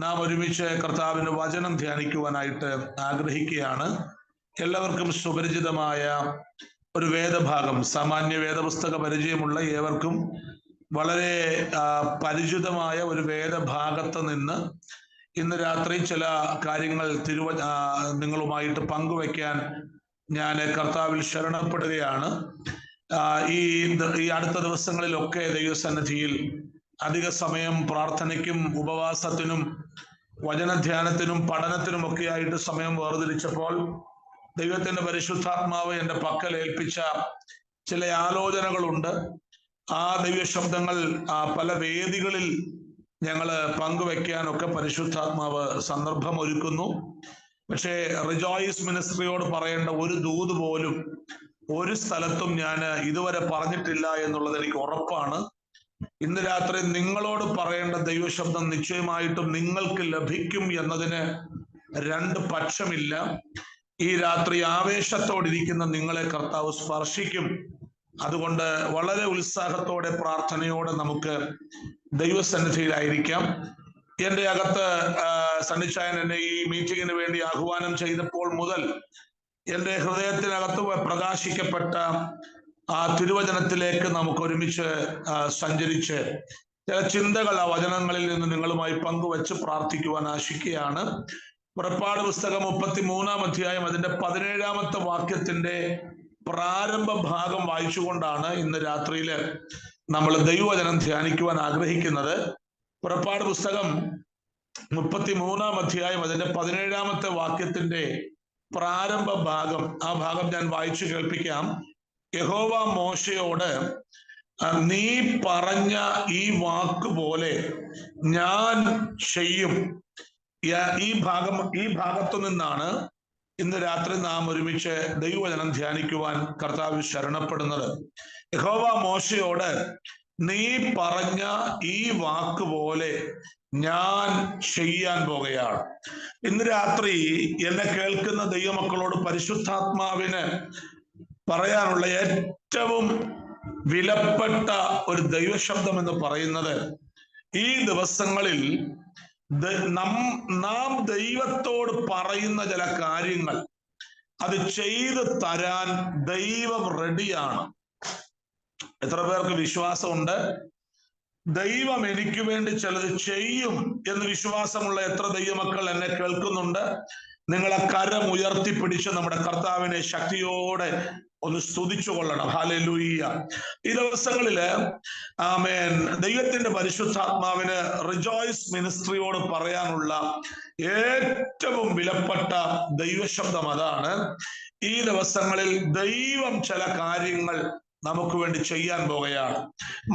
നാം ഒരുമിച്ച് കർത്താവിന്റെ വചനം ധ്യാനിക്കുവാനായിട്ട് ആഗ്രഹിക്കുകയാണ്. എല്ലാവർക്കും സുപരിചിതമായ ഒരു വേദഭാഗം, സാമാന്യ വേദപുസ്തക പരിചയമുള്ള ഏവർക്കും വളരെ പരിചിതമായ ഒരു വേദഭാഗത്ത് നിന്ന് ഇന്ന് രാത്രി ചില കാര്യങ്ങൾ നിങ്ങളുമായിട്ട് പങ്കുവയ്ക്കാൻ ഞാൻ കർത്താവിൽ ശരണപ്പെടുകയാണ്. ഈ അടുത്ത ദിവസങ്ങളിലൊക്കെ ദൈവസന്നിധിയിൽ അധിക സമയം പ്രാർത്ഥനയ്ക്കും ഉപവാസത്തിനും വചനധ്യാനത്തിനും പഠനത്തിനും ഒക്കെ ആയിട്ട് സമയം വേർതിരിച്ചപ്പോൾ ദൈവത്തിന്റെ പരിശുദ്ധാത്മാവ് എൻ്റെ പക്കൽ ഏൽപ്പിച്ച ചില ആലോചനകളുണ്ട്. ആ ദൈവശബ്ദങ്ങൾ പല വേദികളിൽ ഞങ്ങൾ പങ്കുവെക്കാനൊക്കെ പരിശുദ്ധാത്മാവ് സന്ദർഭം ഒരുക്കുന്നു. പക്ഷേ റിജോയ്സ് മിനിസ്ട്രിയോട് പറയേണ്ട ഒരു ദൂത് പോലും ഒരു സ്ഥലത്തും ഞാൻ ഇതുവരെ പറഞ്ഞിട്ടില്ല എന്നുള്ളത് എനിക്ക് ഉറപ്പാണ്. ഇന്ന് രാത്രി നിങ്ങളോട് പറയേണ്ട ദൈവശബ്ദം നിശ്ചയമായിട്ടും നിങ്ങൾക്ക് ലഭിക്കും എന്നതിന് രണ്ട് പക്ഷമില്ല. ഈ രാത്രി ആവേശത്തോടിരിക്കുന്ന നിങ്ങളെ കർത്താവ് സ്പർശിക്കും. അതുകൊണ്ട് വളരെ ഉത്സാഹത്തോടെ പ്രാർത്ഥനയോടെ നമുക്ക് ദൈവസന്നിധിയിലായിരിക്കാം. എൻ്റെ അകത്ത് സണ്ണിച്ചായൻ എന്നെ ഈ മീറ്റിങ്ങിന് വേണ്ടി ആഹ്വാനം ചെയ്തപ്പോൾ മുതൽ എൻ്റെ ഹൃദയത്തിനകത്ത് പ്രകാശിക്കപ്പെട്ട ആ തിരുവചനത്തിലേക്ക് നമുക്ക് ഒരുമിച്ച് സഞ്ചരിച്ച് ചില ചിന്തകൾ ആ വചനങ്ങളിൽ നിന്ന് നിങ്ങളുമായി പങ്കുവച്ച് പ്രാർത്ഥിക്കുവാൻ ആശിക്കുകയാണ്. പുറപ്പാട് പുസ്തകം 33-ാം അധ്യായം അതിന്റെ 17-ാമത്തെ വാക്യത്തിന്റെ പ്രാരംഭ ഭാഗം വായിച്ചുകൊണ്ടാണ് ഇന്ന് രാത്രിയില് നമ്മൾ ദൈവവചനം ധ്യാനിക്കുവാൻ ആഗ്രഹിക്കുന്നത്. പുറപ്പാട് പുസ്തകം 33-ാം അധ്യായം അതിന്റെ 17-ാമത്തെ വാക്യത്തിന്റെ പ്രാരംഭ ഭാഗം, ആ ഭാഗം ഞാൻ വായിച്ചു കേൾപ്പിക്കാം. യഹോവ മോശയോട്, നീ പറഞ്ഞ ഈ വാക്ക് പോലെ ഞാൻ ചെയ്യും. ഈ ഭാഗത്തു നിന്നാണ് ഇന്ന് രാത്രി നാം ഒരുമിച്ച് ദൈവവചനം ധ്യാനിക്കുവാൻ കർത്താവിൽ ശരണപ്പെടുന്നത്. യഹോവ മോശയോട്, നീ പറഞ്ഞ ഈ വാക്ക് പോലെ ഞാൻ ചെയ്യാൻ പോകുകയാണ്. ഇന്ന് രാത്രി എന്നെ കേൾക്കുന്ന ദൈവമക്കളോട് പരിശുദ്ധാത്മാവിന് പറയാനുള്ള ഏറ്റവും വിലപ്പെട്ട ഒരു ദൈവശബ്ദം എന്ന് പറയുന്നത്, ഈ ദിവസങ്ങളിൽ നാം ദൈവത്തോട് പറയുന്ന ചില കാര്യങ്ങൾ അത് ചെയ്തു തരാൻ ദൈവം റെഡിയാണ്. എത്ര പേർക്ക് വിശ്വാസമുണ്ട് ദൈവം എനിക്ക് വേണ്ടി ചിലത് ചെയ്യും എന്ന് വിശ്വാസമുള്ള എത്ര ദൈവമക്കൾ എന്നെ കേൾക്കുന്നുണ്ട്? നിങ്ങളെ കരം ഉയർത്തിപ്പിടിച്ച് നമ്മുടെ കർത്താവിനെ ശക്തിയോടെ ഒന്ന് സ്തുതിച്ചു കൊള്ളണം. ഹല്ലേലൂയ. ഈ ദിവസങ്ങളില് ആമേൻ ദൈവത്തിന്റെ പരിശുദ്ധാത്മാവിന് റിജോയ്സ് മിനിസ്ട്രിയോട് പറയാനുള്ള ഏറ്റവും വിലപ്പെട്ട ദൈവശബ്ദം അതാണ്. ഈ ദിവസങ്ങളിൽ ദൈവം ചില കാര്യങ്ങൾ നമുക്ക് വേണ്ടി ചെയ്യാൻ പോകുകയാണ്.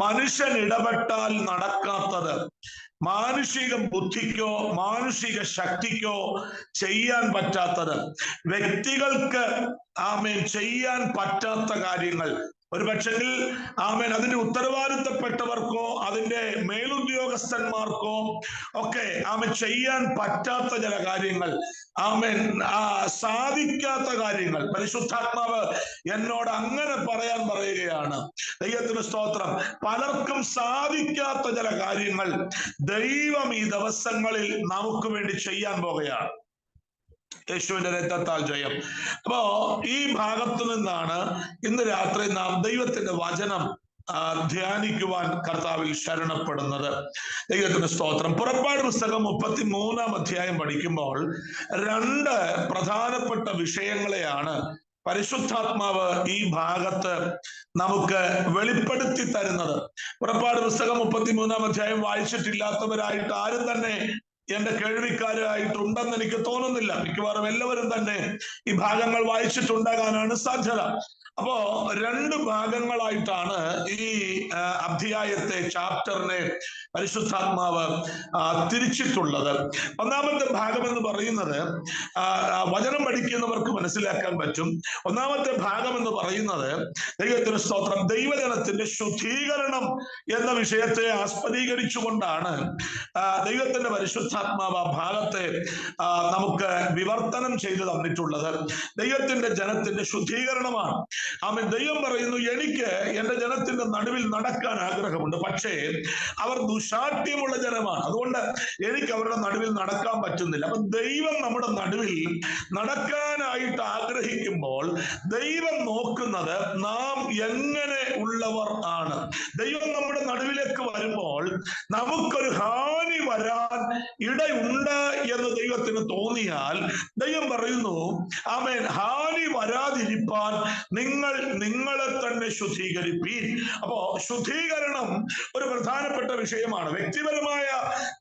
മനുഷ്യൻ ഇടപെട്ടാൽ നടക്കാത്തത്, മാനുഷിക ബുദ്ധിക്കോ മാനുഷിക ശക്തിക്കോ ചെയ്യാൻ പറ്റാത്തത്, വ്യക്തികൾക്ക് ആമേൻ ചെയ്യാൻ പറ്റാത്ത കാര്യങ്ങൾ, ഒരു പക്ഷെങ്കിൽ ആമേൻ അതിന്റെ ഉത്തരവാദിത്തപ്പെട്ടവർക്കോ അതിന്റെ മേലുദ്യോഗസ്ഥന്മാർക്കോ ഒക്കെ ആമേൻ ചെയ്യാൻ പറ്റാത്ത ചില കാര്യങ്ങൾ, ആമേൻ സാധിക്കാത്ത കാര്യങ്ങൾ പരിശുദ്ധാത്മാവ് എന്നോട് അങ്ങനെ പറയാൻ പറയുകയാണ്. ദൈവത്തിന് സ്തോത്രം. പലർക്കും സാധിക്കാത്ത ചില കാര്യങ്ങൾ ദൈവം ഈ ദിവസങ്ങളിൽ നമുക്ക് വേണ്ടി ചെയ്യാൻ പോകുകയാണ്. യേശുവിന്റെ രക്തത്താൽ ജയം. അപ്പോ ഈ ഭാഗത്തു നിന്നാണ് ഇന്ന് രാത്രി നാം ദൈവത്തിന്റെ വചനം ധ്യാനിക്കുവാൻ കർത്താവിൽ ശരണപ്പെടുന്നത്. ദൈവത്തിന്റെ സ്തോത്രം. പുറപ്പാട് പുസ്തകം 33-ാം അധ്യായം പഠിക്കുമ്പോൾ രണ്ട് പ്രധാനപ്പെട്ട വിഷയങ്ങളെയാണ് പരിശുദ്ധാത്മാവ് ഈ ഭാഗത്ത് നമുക്ക് വെളിപ്പെടുത്തി തരുന്നത്. പുറപ്പാട് പുസ്തകം 33-ാം അധ്യായം വായിച്ചിട്ടില്ലാത്തവരായിട്ട് ആരും തന്നെ എന്റെ കേൾവിക്കാരായിട്ടുണ്ടെന്ന് എനിക്ക് തോന്നുന്നില്ല. മിക്കവാറും എല്ലാവരും തന്നെ ഈ ഭാഗങ്ങൾ വായിച്ചിട്ടുണ്ടാകാനാണ് സാധ്യത. അപ്പോ രണ്ട് ഭാഗങ്ങളായിട്ടാണ് ഈ അധ്യായത്തെ, ചാപ്റ്ററിനെ പരിശുദ്ധാത്മാവ് തിരിച്ചിട്ടുള്ളത്. ഒന്നാമത്തെ ഭാഗം എന്ന് പറയുന്നത് വചനം പഠിക്കുന്നവർക്ക് മനസ്സിലാക്കാൻ പറ്റും. ഒന്നാമത്തെ ഭാഗം എന്ന് പറയുന്നത് ദൈവത്തിന് സ്തോത്രം, ദൈവജനത്തിന്റെ ശുദ്ധീകരണം എന്ന വിഷയത്തെ ആസ്പദീകരിച്ചുകൊണ്ടാണ് ദൈവത്തിന്റെ പരിശുദ്ധാത്മാവ് ആ ഭാഗത്തെ നമുക്ക് വിവർത്തനം ചെയ്തു തന്നിട്ടുള്ളത്. ദൈവത്തിന്റെ ജനത്തിന്റെ ശുദ്ധീകരണമാണ്. ആമേൻ. ദൈവം പറയുന്നു, എനിക്ക് എന്റെ ജനത്തിന്റെ നടുവിൽ നടക്കാൻ ആഗ്രഹമുണ്ട്, പക്ഷേ അവർ ദുശാഠ്യമുള്ള ജനമാണ്, അതുകൊണ്ട് എനിക്ക് അവരുടെ നടുവിൽ നടക്കാൻ പറ്റുന്നില്ല. അപ്പൊ ദൈവം നമ്മുടെ നടുവിൽ നടക്കാനായിട്ട് ആഗ്രഹിക്കുമ്പോൾ ദൈവം നോക്കുന്നത് നാം എങ്ങനെ ഉള്ളവർ ആണ്. ദൈവം നമ്മുടെ നടുവിലേക്ക് വരുമ്പോൾ നമുക്കൊരു ഹാനി വരാൻ ഇടയുണ്ട് എന്ന് ദൈവത്തിന് തോന്നിയാൽ ദൈവം പറയുന്നു, ആമേൻ, ഹാനി വരാതിരിപ്പാൻ നിങ്ങൾ നിങ്ങളെ തന്നെ ശുദ്ധീകരിപ്പീൻ. അപ്പോ ശുദ്ധീകരണം ഒരു പ്രധാനപ്പെട്ട വിഷയമാണ്. വ്യക്തിപരമായ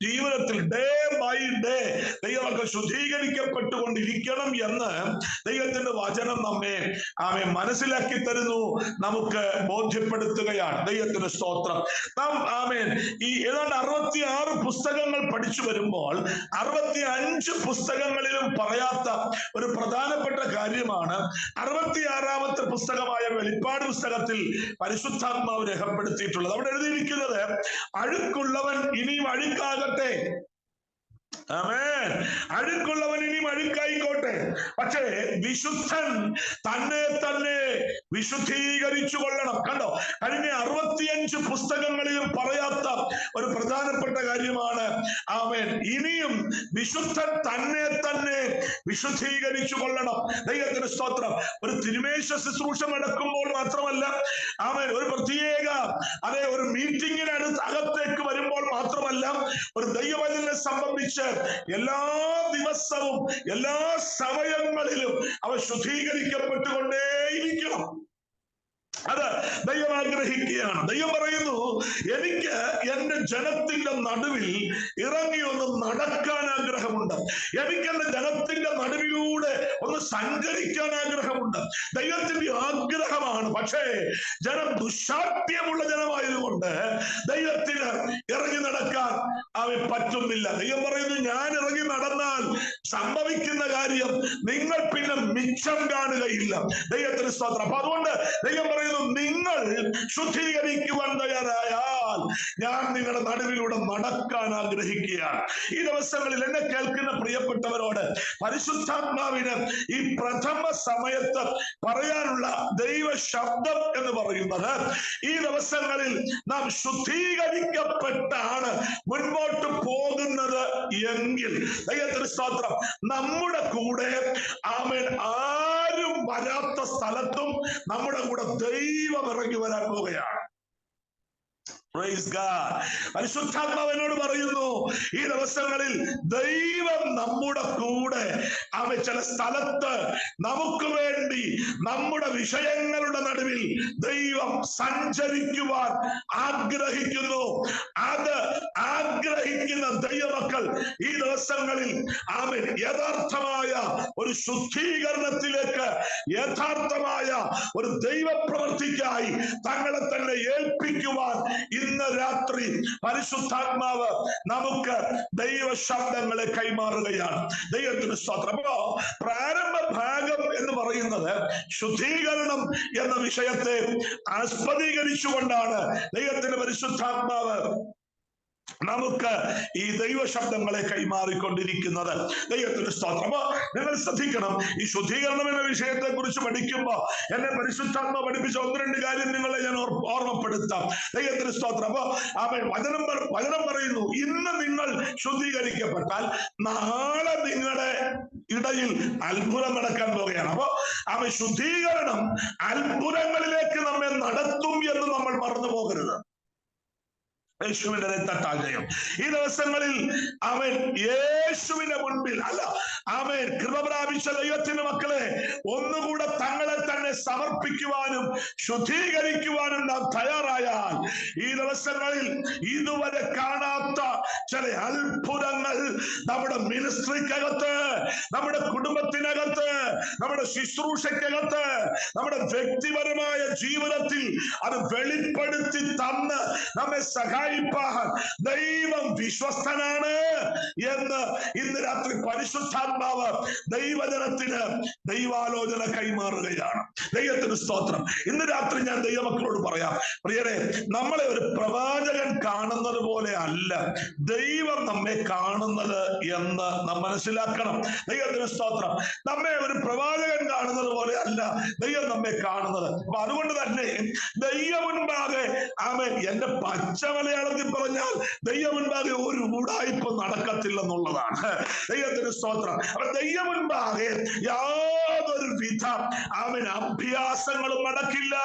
ജീവിതത്തിൽ ഡേ ബൈ ഡേ ദൈവമൊക്കെ ശുദ്ധീകരിക്കപ്പെട്ടുകൊണ്ടിരിക്കണം എന്ന് ദൈവത്തിന്റെ വചനം നമ്മെ മനസ്സിലാക്കി തരുന്നു, നമുക്ക് ബോധ്യപ്പെടുത്തുകയാണ്. ദൈവത്തിന് സ്തോത്രം. നാം ഈ ഏതാണ്ട് 66 പുസ്തകങ്ങൾ പഠിച്ചു വരുമ്പോൾ 65 പുസ്തകങ്ങളിലും പറയാത്ത ഒരു പ്രധാനപ്പെട്ട കാര്യമാണ് 66-ാമത്തെ പുസ്തകമായ വെളിപ്പാട് പുസ്തകത്തിൽ പരിശുദ്ധാത്മാവ് രേഖപ്പെടുത്തിയിട്ടുള്ളത്. അവിടെ എഴുതിയിരിക്കുന്നത്, അഴുക്കുള്ളവൻ ഇനിയും അഴുക്കാകട്ടെ. ആമേൻ. അഴുക്കുള്ളവൻ ഇനിയും അഴുക്കായിക്കോട്ടെ, പക്ഷേ വിശുദ്ധൻ തന്നെ തന്നെ വിശുദ്ധീകരിച്ചു കൊള്ളണം. കണ്ടോ, കഴിഞ്ഞ 65 പുസ്തകങ്ങളിലും പറയാത്ത ഒരു പ്രധാനപ്പെട്ട കാര്യമാണ്, ആമേൻ, ഇനിയും വിശുദ്ധൻ തന്നെ തന്നെ വിശുദ്ധീകരിച്ചു കൊള്ളണം. ദൈവത്തിന് സ്തോത്രം. ഒരു തിരുമേശ ശുശ്രൂഷ നടക്കുമ്പോൾ മാത്രമല്ല, ആമേൻ, ഒരു പ്രത്യേക ഒരു മീറ്റിങ്ങിന് അകത്തേക്ക് വരുമ്പോൾ മാത്രമല്ല, ഒരു ദൈവവചനത്തെ സംബന്ധിച്ച് എല്ലാ ദിവസവും എല്ലാ സമയങ്ങളിലും അവ ശുദ്ധീകരിക്കപ്പെട്ടുകൊണ്ടേയിരിക്കണം. അത് ദൈവം ആഗ്രഹിക്കുകയാണ്. ദൈവം പറയുന്നു, എനിക്ക് എന്റെ ജനത്തിന്റെ നടുവിൽ ഇറങ്ങി ഒന്ന് നടക്കാൻ ആഗ്രഹമുണ്ട്, എനിക്ക് എന്റെ ജനത്തിന്റെ നടുവിലൂടെ ഒന്ന് സഞ്ചരിക്കാൻ ആഗ്രഹമുണ്ട്. ദൈവത്തിന്റെ ആഗ്രഹമാണ്. പക്ഷേ ജനം ദുശാഠ്യമുള്ള ജനമായതുകൊണ്ട് ദൈവത്തിന് ഇറങ്ങി നടക്കാൻ പറ്റുന്നില്ല. ദൈവം പറയുന്നു, ഞാൻ ഇറങ്ങി നടന്നാൽ സംഭവിക്കുന്ന കാര്യം നിങ്ങൾ പിന്നെ മിച്ചം കാണുകയില്ല. ദൈവത്തിന് സ്തോത്രം. അപ്പൊ അതുകൊണ്ട് ദൈവം പറയുന്നു, നിങ്ങൾ ശുദ്ധീകരിക്കുവാൻ തയ്യാറായാൽ ഞാൻ നിങ്ങളുടെ നടുവിലൂടെ നടക്കാൻ ആഗ്രഹിക്കുകയാണ്. ഈ ദിവസങ്ങളിൽ എന്നെ കേൾക്കുന്ന പ്രിയപ്പെട്ടവരോട് പരിശുദ്ധാത്മാവിന് ഈ പ്രഥമ സമയത്ത് പറയാനുള്ള ദൈവ ശബ്ദം എന്ന് പറയുന്നത്, ഈ ദിവസങ്ങളിൽ നാം ശുദ്ധീകരിക്കപ്പെട്ടാണ് മുൻപോട്ട് പോകുന്നത് എങ്കിൽ ദൈവത്തിന് സ്തോത്രം, നമ്മുടെ കൂടെ ആമേൻ ആരും വരാത്ത സ്ഥലത്തും നമ്മുടെ കൂടെ ദൈവം ഇറങ്ങി വരാൻ പോവുകയാണ്. പരിശുദ്ധാത്മാവിനോട് പറയുന്നു, ഈ ദിവസങ്ങളിൽ ദൈവം നമ്മുടെ കൂടെ ചില സ്ഥലത്ത് നമുക്ക് വേണ്ടി നമ്മുടെ വിഷയങ്ങളുടെ നടുവിൽ ദൈവം സഞ്ചരിക്കുവാൻ ആഗ്രഹിക്കുന്നു. അത് ആഗ്രഹിക്കുന്ന ദൈവമക്കൾ ഈ ദിവസങ്ങളിൽ യഥാർത്ഥമായ ഒരു ശുദ്ധീകരണത്തിലേക്ക്, യഥാർത്ഥമായ ഒരു ദൈവപ്രവൃത്തിക്കായി തങ്ങളെ തന്നെ ഏൽപ്പിക്കുവാൻ ഇന്ന് രാത്രി പരിശുദ്ധാത്മാവ് നമുക്ക് ദൈവ ശബ്ദങ്ങളെ കൈമാറുകയാണ്. ദൈവത്തിന് സ്തോത്രം. അപ്പോ പ്രാരംഭ ഭാഗം എന്ന് പറയുന്നത് ശുദ്ധീകരണം എന്ന വിഷയത്തെ ആസ്പദീകരിച്ചുകൊണ്ടാണ് ദൈവത്തിന്റെ പരിശുദ്ധാത്മാവ് നമുക്ക് ഈ ദൈവ ശബ്ദങ്ങളെ കൈമാറിക്കൊണ്ടിരിക്കുന്നത്. ദൈവത്തിന്റെ സ്തോത്രം. അപ്പൊ നിങ്ങൾ ശ്രദ്ധിക്കണം, ഈ ശുദ്ധീകരണം എന്ന വിഷയത്തെ കുറിച്ച് പഠിക്കുമ്പോ എന്നെ പരിശുദ്ധാത്മ പഠിപ്പിച്ച 1-2 കാര്യം നിങ്ങളെ ഞാൻ ഓർമ്മപ്പെടുത്താം. ദൈവത്തിന്റെ സ്തോത്രം. അപ്പൊ വചനം പറയുന്നു, ഇന്ന് നിങ്ങൾ ശുദ്ധീകരിക്കപ്പെട്ടാൽ നാളെ നിങ്ങളുടെ ഇടയിൽ അത്ഭുതം നടക്കാൻ പോവുകയാണ്. അപ്പൊ ശുദ്ധീകരണം അത്ഭുതങ്ങളിലേക്ക് നമ്മെ നടത്തും എന്ന് നമ്മൾ മറന്നു പോകരുത്. യേശുവിന്റെ രക്തത്താൽ ഈ ദിവസങ്ങളിൽ യേശുവിന്റെ മുൻപിൽ കൃപ പ്രാപിച്ച ദൈവത്തിന്റെ മക്കളെ ഒന്നുകൂടെ തങ്ങളെ തന്നെ സമർപ്പിക്കുവാനും ശുദ്ധീകരിക്കുവാനും നാം തയ്യാറായാൽ ഈ ദിവസങ്ങളിൽ ഇതുവരെ കാണാത്ത ചില അത്ഭുതങ്ങൾ നമ്മുടെ മിനിസ്ട്രിക്കകത്ത്, നമ്മുടെ കുടുംബത്തിനകത്ത്, നമ്മുടെ ശുശ്രൂഷയ്ക്കകത്ത്, നമ്മുടെ വ്യക്തിപരമായ ജീവിതത്തിൽ അത് വെളിപ്പെടുത്തി തന്ന് നമ്മെ സഹായിപ്പാൻ ദൈവം വിശ്വസ്തനാണ് എന്ന് ഇന്ന് രാത്രി പരിശുദ്ധാത്മാവ് ദൈവജനത്തിന് ദൈവാലോചന കൈമാറുകയാണ്. ദൈവത്തിന് സ്തോത്രം. ഇന്ന് രാത്രി ഞാൻ ദൈവമക്കളോട് പറയാം, പ്രിയരെ, നമ്മളെ ഒരു പ്രവാചകൻ കാണുന്നത് പോലെ അല്ല ദൈവം നമ്മെ കാണുന്നത് എന്ന് നാം മനസ്സിലാക്കണം. ദൈവത്തിന് സ്തോത്രം. നമ്മെ ഒരു പ്രവാചകൻ കാണുന്നത് പോലെ അല്ല ദൈവം നമ്മെ കാണുന്നത്. അപ്പൊ അതുകൊണ്ട് തന്നെ ദൈവം മുൻപാകെ ആമേൻ, എന്റെ പച്ച മലയാളത്തിൽ പറഞ്ഞാൽ ദൈവം മുൻപാകെ ഒരു ഉടായ്പ നടക്കത്തില്ലെന്നുള്ളതാണ്. ദൈവത്തിന് സ്തോത്രം. അപ്പൊ ദൈവം മുൻപാകെ യാതൊരു വിധ ആമേൻ അഭ്യാസങ്ങളും നടക്കില്ല.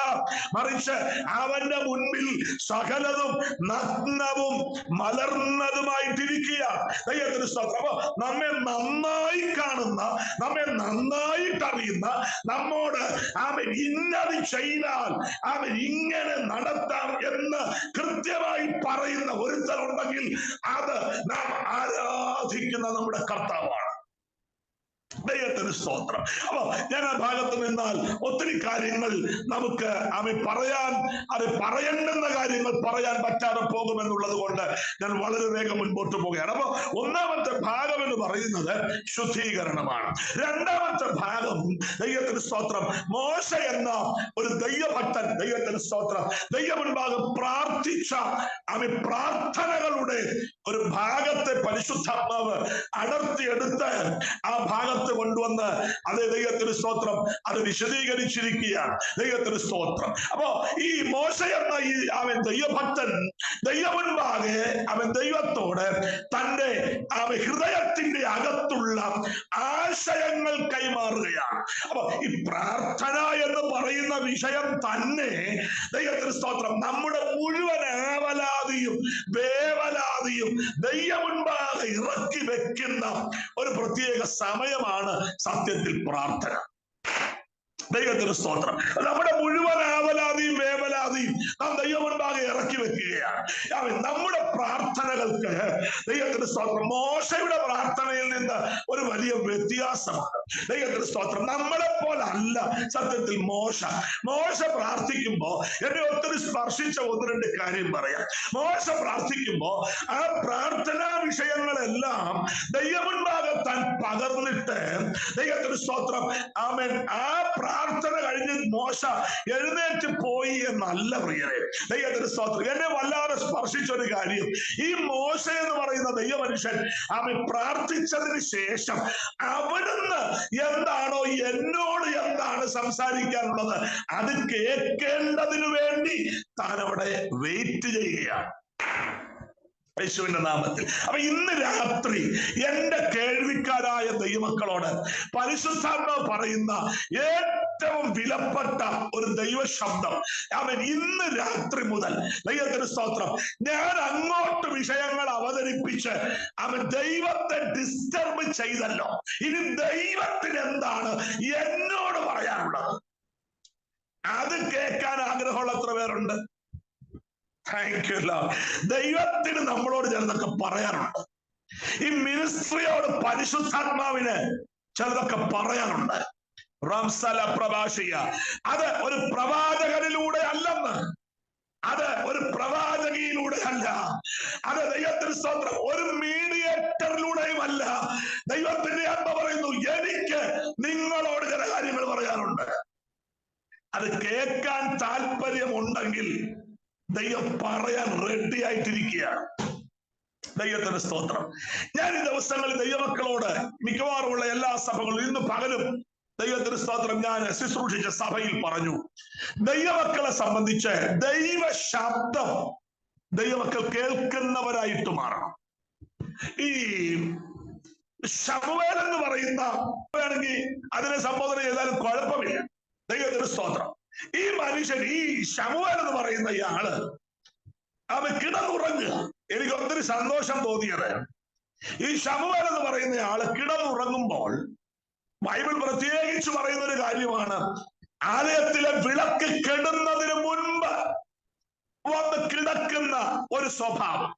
മറിച്ച് അവന്റെ മുൻപിൽ സകലതും നഗ്നവും മലർന്നതുമായിട്ടിരിക്കുക. ദൈവത്തിന് സ്തോത്രം. അപ്പൊ നമ്മെ നന്നായി കാണുന്ന, നമ്മെ നന്നായിട്ടറിയുന്ന, നമ്മോട് അവൻ ഇന്നത് ചെയ്താൽ അവൻ ഇങ്ങനെ നടത്താം എന്ന് കൃത്യമായി പറയുന്ന ഒരുത്തനുണ്ടെങ്കിൽ അത് നാം ആരാധിക്കുന്ന നമ്മുടെ കർത്താവാണ്. ദൈവത്തിന് സ്തോത്രം. അപ്പൊ ഞാൻ ആ ഭാഗത്ത് നിന്നാൽ ഒത്തിരി കാര്യങ്ങൾ നമുക്ക് അത് പറയേണ്ടുന്ന കാര്യങ്ങൾ പറയാൻ പറ്റാതെ പോകുമെന്നുള്ളത് കൊണ്ട് ഞാൻ വളരെ വേഗം മുൻപോട്ട് പോവുകയാണ്. അപ്പൊ ഒന്നാമത്തെ ഭാഗം എന്ന് പറയുന്നത് ശുദ്ധീകരണമാണ്. രണ്ടാമത്തെ ഭാഗം, ദൈവത്തിന് സ്തോത്രം, മോശ എന്ന ഒരു ദൈവഭക്തൻ, ദൈവത്തിന് സ്തോത്രം, ദൈവ മുൻപാകെ പ്രാർത്ഥിച്ച പ്രാർത്ഥനകളുടെ ഒരു ഭാഗത്തെ പരിശുദ്ധാത്മാവ് അടർത്തിയെടുത്ത് ആ ഭാഗത്ത് കൊണ്ടുവന്ന് അതേ ദൈവത്തിന് സ്തോത്രം അത് വിശദീകരിച്ചിരിക്കുകയാണ്. ദൈവത്തിന് സ്തോത്രം. അപ്പോ ഈ മോശ എന്ന ഈ അവൻ ദൈവഭക്തൻ ദൈവമുൻപാകെ അവൻ ദൈവത്തോട് തന്റെ ഹൃദയത്തിന്റെ അകത്തുള്ള ആശയങ്ങൾ കൈമാറുകയാണ്. അപ്പൊ ഈ പ്രാർത്ഥന എന്ന് പറയുന്ന വിഷയം തന്നെ ദൈവത്തിന് സ്തോത്രം നമ്മുടെ മുഴുവൻ ആവലാതിയും വേവലാതിയും ദൈവമുൻപാകെ ഇറക്കി വെക്കുന്ന ഒരു പ്രത്യേക സമയമാണ് സത്യത്തിൽ പ്രാർത്ഥന. ദൈവത്തിന് സ്തോത്രം. നമ്മുടെ മുഴുവൻ ആവലാതിയും വേവലാതിയും നാം ദൈവമുൻപാകെ ഇറക്കി വെക്കുകയാണ്. നമ്മുടെ പ്രാർത്ഥനകൾക്ക് ദൈവത്തിന് സ്തോത്രം മോശയുടെ പ്രാർത്ഥനയിൽ നിന്ന് ഒരു വലിയ വ്യത്യാസമാണ്. ദൈവത്തിന് സ്തോത്രം. നമ്മളെ പോലല്ല സത്യത്തിൽ മോശ പ്രാർത്ഥിക്കുമ്പോ എന്നെ ഒത്തിരി സ്പർശിച്ച ഒന്ന് രണ്ട് കാര്യം പറയാം. മോശ പ്രാർത്ഥിക്കുമ്പോ ആ പ്രാർത്ഥനാ വിഷയങ്ങളെല്ലാം ദൈവമുൻപാകെ താൻ പകർന്നിട്ട് ദൈവത്തിന് സ്തോത്രം ആമേൻ ആ പ്രാർത്ഥന കഴിഞ്ഞ് മോശ എഴുന്നേറ്റ് പോയി എന്നല്ല പ്രിയരെ. ദൈവത്തിന് സ്തോത്രം. എന്നെ വല്ലാതെ സ്പർശിച്ചൊരു കാര്യം, ഈ മോശ എന്ന് പറയുന്ന ദൈവമനുഷ്യൻ അവൻ പ്രാർത്ഥിച്ചതിന് ശേഷം അവിടുന്ന് എന്താണോ എന്നോട് എന്താണ് സംസാരിക്കാനുള്ളത് അത് കേൾക്കേണ്ടതിനു വേണ്ടി താൻ അവിടെ വെയിറ്റ് ചെയ്യുകയാണ്. യേശുവിന്റെ നാമത്തിൽ. അപ്പൊ ഇന്ന് രാത്രി എന്റെ കേൾവിക്കാരായ ദൈവമക്കളോട് പരിശുദ്ധാത്മാവ് പറയുന്ന ഏറ്റവും വിലപ്പെട്ട ഒരു ദൈവ ശബ്ദം, അവൻ ഇന്ന് രാത്രി മുതൽ ദൈവത്തിന് സ്തോത്രം ഞാൻ അങ്ങോട്ട് വിഷയങ്ങൾ അവതരിപ്പിച്ച് അവൻ ദൈവത്തെ ഡിസ്റ്റർബ് ചെയ്തല്ലോ, ഇനി ദൈവത്തിന് എന്താണ് എന്നോട് പറയാനുള്ളത് അത് കേൾക്കാൻ ആഗ്രഹമുള്ള എത്ര പേരുണ്ട്? Thank you Lord. ദൈവത്തിന് നമ്മളോട് ചിലതൊക്കെ പറയാനുണ്ട്. ഈ മിനിസ്ട്രിയോട് പരിശുദ്ധാത്മാവിന് ചിലതൊക്കെ പറയാനുണ്ട്. റംസല പ്രഭാഷിയ അത് ഒരു പ്രവാചകനിലൂടെ അല്ലെന്ന്, അത് ഒരു പ്രവാചകിയിലൂടെ അല്ല, അത് ദൈവത്തിന് സ്തോത്രം ഒരു മീഡിയേറ്ററിലൂടെയും അല്ല. ദൈവത്തിന്റെ ആത്മ പറയുന്നു എനിക്ക് നിങ്ങളോട് ചില കാര്യങ്ങൾ പറയാനുണ്ട്. അത് കേൾക്കാൻ താല്പര്യമുണ്ടെങ്കിൽ ദൈവം പറയാൻ റെഡി ആയിട്ടിരിക്കുകയാണ്. ദൈവത്തിന് സ്തോത്രം. ഞാൻ ഈ ദിവസങ്ങളിൽ ദൈവമക്കളോട് മിക്കവാറുമുള്ള എല്ലാ സഭകളും ഇന്ന് പകലും ദൈവത്തിന് സ്തോത്രം ഞാൻ ശുശ്രൂഷിച്ച സഭയിൽ പറഞ്ഞു, ദൈവമക്കളെ സംബന്ധിച്ച് ദൈവ ശബ്ദം ദൈവമക്കൾ കേൾക്കുന്നവരായിട്ട് മാറണം. ഈ ശമൂവേൽ എന്ന് പറയുന്ന വേണമെങ്കിൽ അതിനെ സംബോധന ചെയ്താലും കുഴപ്പമില്ല. ദൈവത്തിന് സ്തോത്രം. ഈ മനുഷ്യൻ, ഈ ശമൂവേൽ എന്ന് പറയുന്ന ഇയാള് അവൻ കിടന്നുറങ്ങുക. എനിക്ക് ഒത്തിരി സന്തോഷം തോന്നിയത് ഈ ശമൂവേൽ എന്ന് പറയുന്ന ആള് കിടന്നുറങ്ങുമ്പോൾ ബൈബിൾ പ്രത്യേകിച്ച് പറയുന്ന ഒരു കാര്യമാണ്, ആലയത്തിലെ വിളക്ക് കെടുന്നതിന് മുൻപ് വന്ന് കിടക്കുന്ന ഒരു സ്വഭാവം.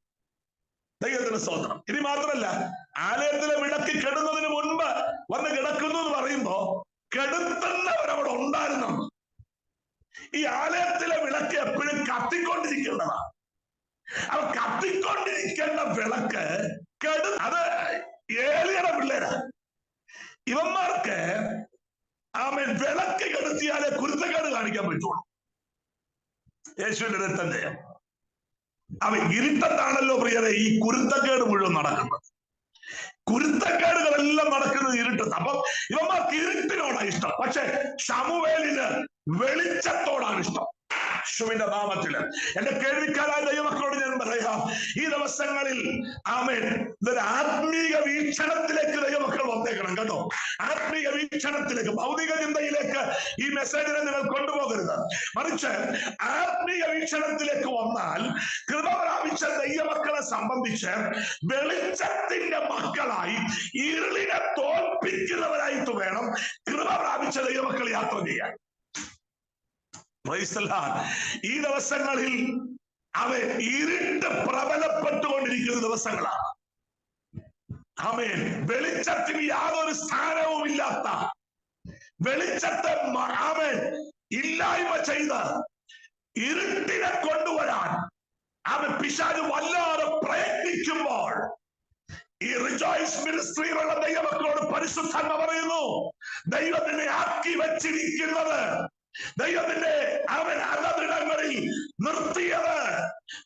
ദൈവത്തിന് സ്തോത്രം. ഇനി മാത്രമല്ല, ആലയത്തിലെ വിളക്ക് കെടുന്നതിന് മുൻപ് വന്ന് കിടക്കുന്നു എന്ന് പറയുമ്പോ കെടുത്തുന്നവരവിടെ ഉണ്ടായിരുന്നു. ഈ ആലയത്തിലെ വിളക്ക് എപ്പോഴും കത്തിക്കൊണ്ടിരിക്കേണ്ടതാണ്. അപ്പൊ കത്തിക്കൊണ്ടിരിക്കേണ്ട വിളക്ക് അത് ഏലിയുടെ പിള്ളേരാ. ഇവന്മാർക്ക് ആമേൻ വിളക്ക് കെടുത്തിയാലേ കുരുത്തക്കേട് കാണിക്കാൻ പറ്റുള്ളൂ. യേശുവിന്റെ രക്തത്തെ അവൻ ഇരുട്ടത്താണല്ലോ പ്രിയരെ ഈ കുരുത്തക്കേട് മുഴുവൻ നടക്കുന്നത്. കുരുത്തക്കേടുകളെല്ലാം നടക്കുന്നത് ഇരുട്ടത്ത്. അപ്പം ഇവന്മാർക്ക് ഇരുട്ടിനോടാണ് ഇഷ്ടം. പക്ഷെ ശമൂവേലിന് വെളിച്ചത്തോടാണ് ഇഷ്ടം. യേശുവിന്റെ നാമത്തില് എന്റെ കേൾവിക്കാരായ ദൈവമക്കളോട് ഞാൻ പറയാം, ഈ ദിവസങ്ങളിൽ ആമേൻ ഇതൊരു ആത്മീക വീക്ഷണത്തിലേക്ക് ദൈവമക്കൾ വന്നേക്കണം കേട്ടോ. ആത്മീക വീക്ഷണത്തിലേക്ക്, ഭൗതിക ചിന്തയിലേക്ക് ഈ മെസ്സേജിനെ നിങ്ങൾ കൊണ്ടുപോകരുത്. മറിച്ച് ആത്മീക വീക്ഷണത്തിലേക്ക് വന്നാൽ കൃപ പ്രാപിച്ച ദൈവമക്കളെ സംബന്ധിച്ച് വെളിച്ചത്തിന്റെ മക്കളായി ഇരുളിനെ തോൽപ്പിക്കുന്നവരായിട്ട് വേണം കൃപ പ്രാപിച്ച ദൈവമക്കൾ യാത്ര ചെയ്യാൻ. ഈ ദിവസങ്ങളിൽ അവൻ ഇരുട്ട് പ്രബലപ്പെട്ടുകൊണ്ടിരിക്കുന്ന ദിവസങ്ങളാണ്. ആമേൻ. വെളിച്ചത്തിന് യാതൊരു സ്ഥാനവും ഇല്ലാത്ത, വെളിച്ചത്തെ ആമേൻ ഇല്ലായ്മ ചെയ്ത് ഇരുട്ടിനെ കൊണ്ടുവരാൻ അവൻ പിശാച് വല്ലാതെ പ്രയത്നിക്കുമ്പോൾ ഈ റിജോയ്സ് മിനിസ്ട്രിയിലുള്ള ദൈവമക്കളോട് പരിശുദ്ധാത്മ പറയുന്നു, ദൈവത്തിനെ ആക്കി വെച്ചിരിക്കുന്നത്, ദൈവത്തിന്റെ അവൻ അതതിടങ്ങളിൽ നിർത്തിയത്,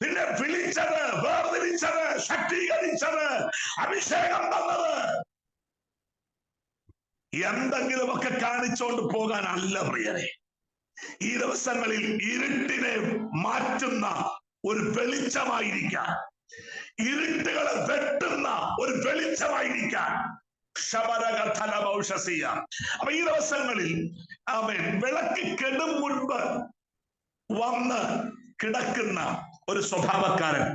നിന്നെ വിളിച്ചത്, വേർതിരിച്ചത്, ശക്തീകരിച്ചത്, അഭിഷേകം തന്നത് എന്തെങ്കിലുമൊക്കെ കാണിച്ചോണ്ട് പോകാനല്ല പ്രിയരെ. ഈ ദിവസങ്ങളിൽ ഇരുട്ടിനെ മാറ്റുന്ന ഒരു വെളിച്ചമായിരിക്കാൻ, ഇരുട്ടുകളെ വെട്ടുന്ന ഒരു വെളിച്ചമായിരിക്കാൻ. അപ്പൊ ഈ ദിവസങ്ങളിൽ ആമേൻ വിളക്ക് കെടും മുൻപ് വന്ന് കിടക്കുന്ന ഒരു സ്വഭാവക്കാരൻ,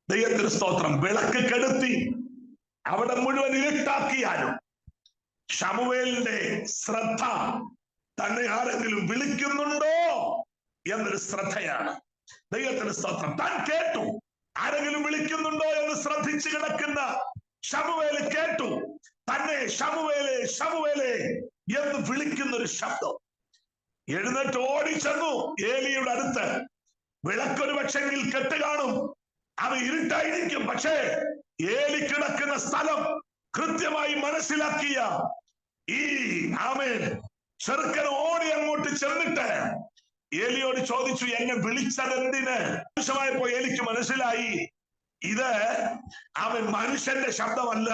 ദൈവത്തിന് സ്തോത്രം, വിളക്ക് കെടുത്തി അവിടെ മുഴുവൻ ഇരുട്ടാക്കിയാലും ശമൂവേലിന്റെ ശ്രദ്ധ തന്നെ ആരെങ്കിലും വിളിക്കുന്നുണ്ടോ എന്നൊരു ശ്രദ്ധയാണ്. ദൈവത്തിന് സ്തോത്രം. താൻ കേട്ടു, ആരെങ്കിലും വിളിക്കുന്നുണ്ടോ എന്ന് ശ്രദ്ധിച്ചു കിടക്കുന്ന ശമൂവേൽ കേട്ടു, തന്നെ ശമൂവേലേ ശമൂവേലേ എന്ന് വിളിക്കുന്ന ഒരു ശബ്ദം. എഴുന്നേറ്റ് ഓടിച്ചെന്നു ഏലിയുടെ അടുത്ത്. വിളക്കൊരു പക്ഷെങ്കിൽ കെട്ട് കാണും, അവ ഇരുട്ടായിരിക്കും, പക്ഷേ ഏലി കിടക്കുന്ന സ്ഥലം കൃത്യമായി മനസ്സിലാക്കിയ ഈ ആമേൻ ചെറുക്കൻ ഓടി അങ്ങോട്ട് ചെന്നിട്ട് ഏലിയോട് ചോദിച്ചു, എന്നെ വിളിച്ചതെന്തിന്? ആവശ്യമായപ്പോ ഏലിക്ക് മനസ്സിലായി, ഇത് അവൻ മനുഷ്യന്റെ ശബ്ദമല്ല,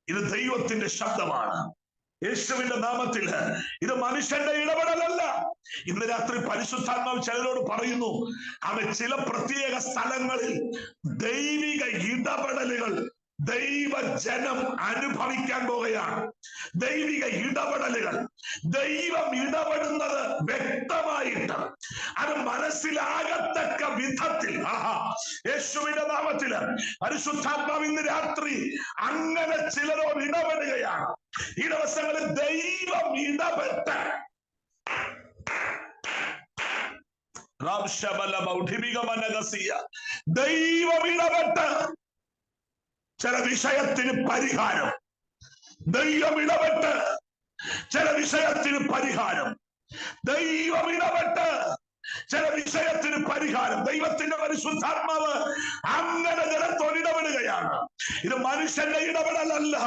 ഇത് ദൈവത്തിന്റെ ശബ്ദമാണ്. യേശുവിന്റെ നാമത്തിൽ ഇത് മനുഷ്യന്റെ ഇടപെടലല്ല. ഇന്ന് രാത്രി പരിശുദ്ധാത്മാവ് ചിലരോട് പറയുന്നു, അവൻ ചില പ്രത്യേക സ്ഥലങ്ങളിൽ ദൈവിക ഇടപെടലുകൾ ദൈവജനം അനുഭവിക്കാൻ പോകുകയാണ്. ദൈവിക ഇടപെടലുകൾ, ദൈവം ഇടപെടുന്നത് വ്യക്തമായിട്ട് അത് മനസ്സിലാകത്തക്ക വിധത്തിൽ യേശുവിന്റെ നാമത്തില് പരിശുദ്ധാത്മാവ് ഇന്ന് രാത്രി അങ്ങനെ ചിലരോട് ഇടപെടുകയാണ്. ഈ ദിവസങ്ങളിൽ ദൈവം ഇടപെട്ട് ദൈവം ഇടപെട്ട് ചില വിഷയത്തിന് പരിഹാരം, ദൈവം ഇടപെട്ട് ചില വിഷയത്തിന് പരിഹാരം, ദൈവം ഇടപെട്ട് ചില വിഷയത്തിന് പരിഹാരം. ദൈവത്തിന്റെ പരിശുദ്ധാത്മാവ് അങ്ങനെ ജനത്തോട് ഇടപെടുകയാണ്. ഇത് മനുഷ്യന്റെ ഇടപെടലല്ല,